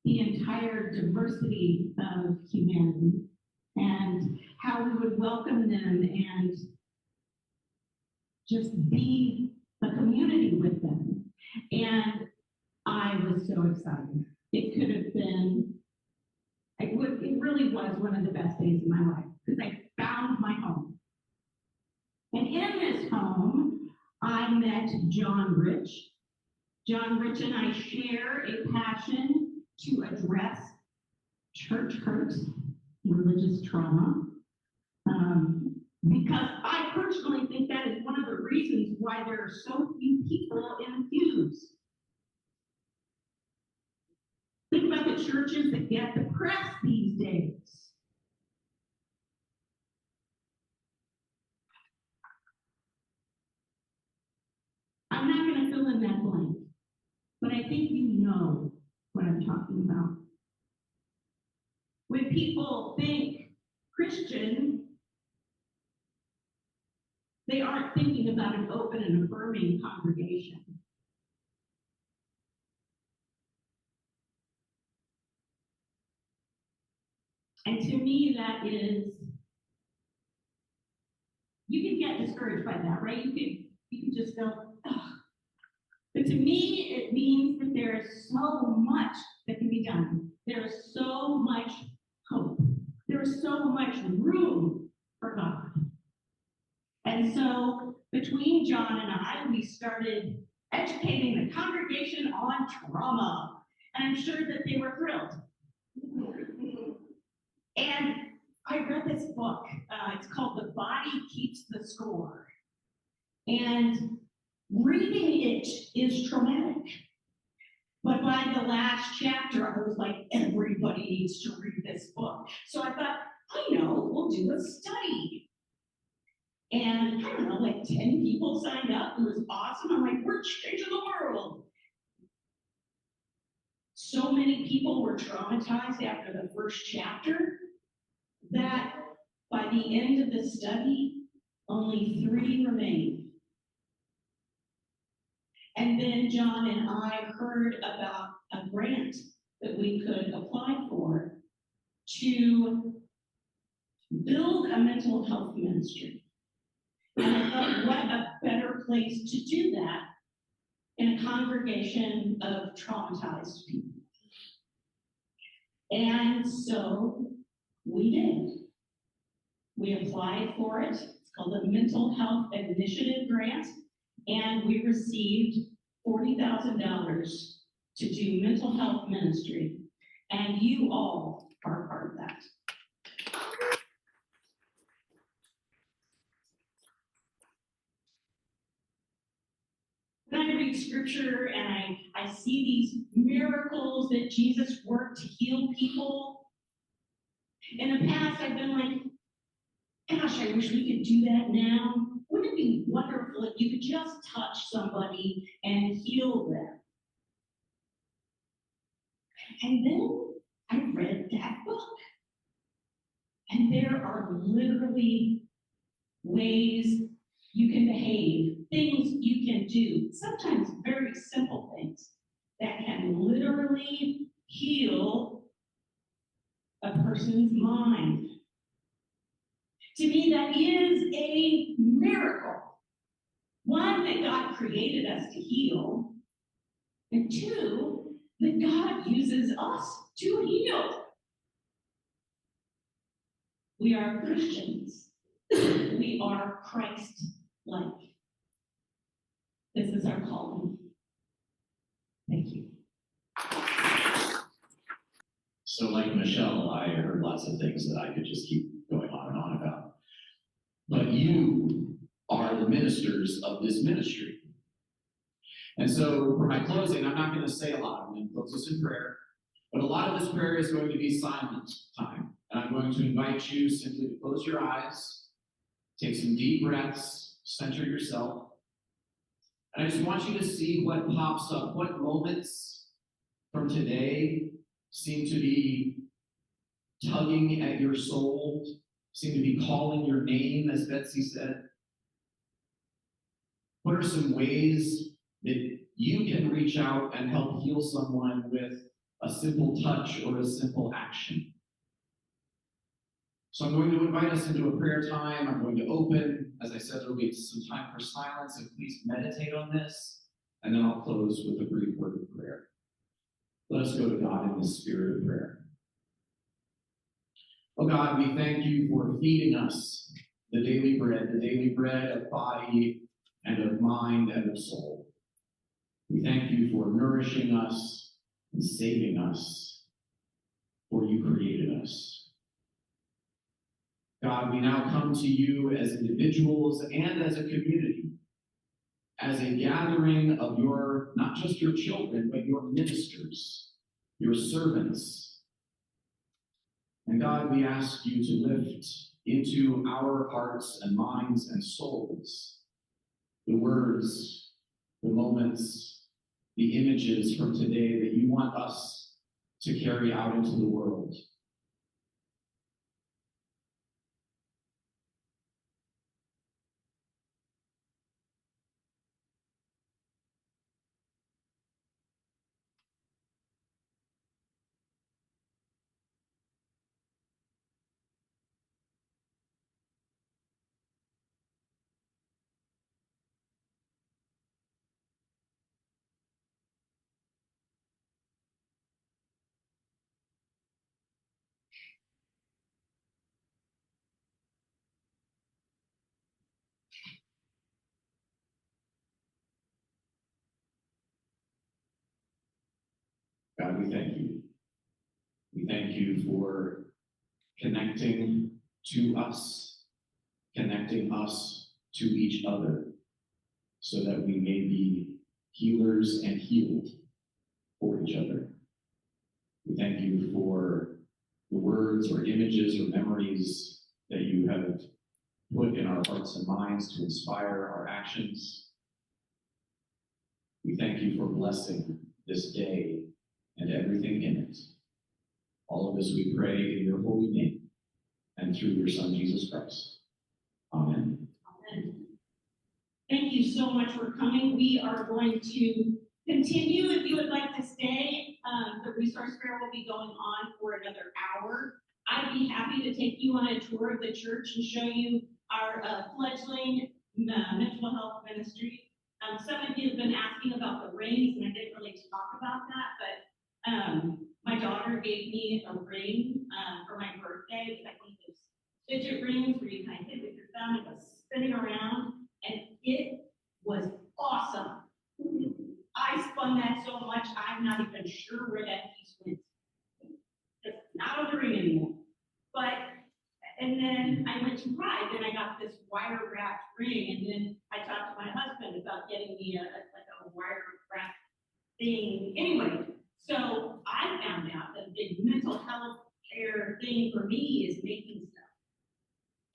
the entire diversity of humanity and how we would welcome them and just be a community with them. And I was so excited. It could have been, it really was one of the best days of my life because I found my home. And in this home, I met John Rich. John Rich and I share a passion to address church hurt, religious trauma, because I personally think that is one of the reasons why there are so few people in pews. Think about the churches that get the press these days. I'm not going to fill in that blank, but I think you know what I'm talking about. When people think Christian, they aren't thinking about an open and affirming congregation. And to me, that is, you can get discouraged by that, right? You can just go, ugh. But to me, it means that there is so much that can be done. There is so much hope. There is so much room for God. And so between John and I, we started educating the congregation on trauma. And I'm sure that they were thrilled. And I read this book. It's called The Body Keeps the Score. And reading it is traumatic. But by the last chapter, I was like, everybody needs to read this book. So I thought, I know, we'll do a study. And I don't know, like 10 people signed up. It was awesome. I'm like, we're changing the world. So many people were traumatized after the first chapter that by the end of the study, only 3 remained. And then John and I heard about a grant that we could apply for to build a mental health ministry. And I thought, what a better place to do that in a congregation of traumatized people. And so we did. We applied for it. It's called the Mental Health Initiative Grant, and we received $40,000 to do mental health ministry, and you all are part of that. When I read scripture and I see these miracles that Jesus worked to heal people, in the past I've been like, gosh, I wish we could do that now. Wouldn't it be wonderful if you could just touch somebody and heal them? And then I read that book. And there are literally ways you can behave, things you can do, sometimes very simple things that can literally heal a person's mind. To me, that is a miracle. One, that God created us to heal, and two, that God uses us to heal. We are Christians. We are Christ-like. This is our calling. Thank you. So like Michelle, I heard lots of things that I could just keep going on and on about. But you are the ministers of this ministry. And so for my closing, I'm not going to say a lot. I'm going to close this in prayer. But a lot of this prayer is going to be silent time. And I'm going to invite you simply to close your eyes, take some deep breaths, center yourself. And I just want you to see what pops up, what moments from today seem to be tugging at your soul, seem to be calling your name, as Betsy said. What are some ways that you can reach out and help heal someone with a simple touch or a simple action? So I'm going to invite us into a prayer time. I'm going to open. As I said, there will be some time for silence, and please meditate on this. And then I'll close with a brief word of prayer. Let us go to God in the spirit of prayer. Oh God, we thank you for feeding us the daily bread of body and of mind and of soul. We thank you for nourishing us and saving us, for you created us. God, we now come to you as individuals and as a community, as a gathering of your, not just your children, but your ministers, your servants. And God, we ask you to lift into our hearts and minds and souls the words, the moments, the images from today that you want us to carry out into the world. God, we thank you. We thank you for connecting to us, connecting us to each other, so that we may be healers and healed for each other. We thank you for the words or images or memories that you have put in our hearts and minds to inspire our actions. We thank you for blessing this day and everything in it. All of this we pray in your holy name and through your Son, Jesus Christ. Amen. Amen. Thank you so much for coming. We are going to continue. If you would like to stay, the resource fair will be going on for another hour. I'd be happy to take you on a tour of the church and show you our fledgling mental health ministry. Some of you have been asking about the rings, and I didn't really talk about that, but my daughter gave me a ring for my birthday. It was like one of those fidget rings where you kind of hit with your thumb, it was spinning around, and it was awesome. I spun that so much, I'm not even sure where that piece went. It's not on the ring anymore. But, and then I went to Pride, and I got this wire wrapped ring, and then I talked to my husband about getting me like a wire wrapped thing. Anyway, so I found out that the mental health care thing for me is making stuff.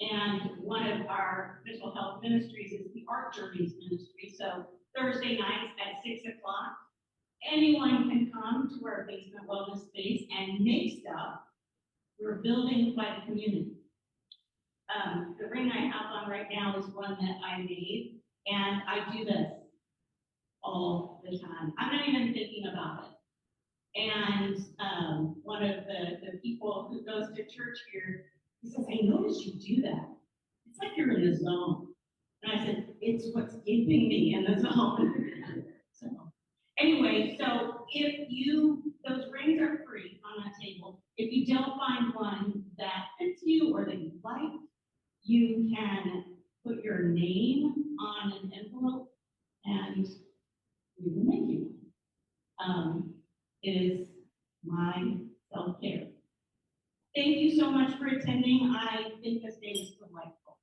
And one of our mental health ministries is the Art Journeys Ministry. So Thursday nights at 6 o'clock, anyone can come to our basement wellness space and make stuff. We're building by the community. The ring I have on right now is one that I made, and I do this all the time. I'm not even thinking about it. And one of the people who goes to church here, he says, I noticed you do that. It's like you're in the zone. And I said, it's what's keeping me in the zone. So anyway, so those rings are free on that table. If you don't find one that fits you or that you like, you can put your name on an envelope and we will make you one. It is my self-care. Thank you so much for attending. I think this day was delightful.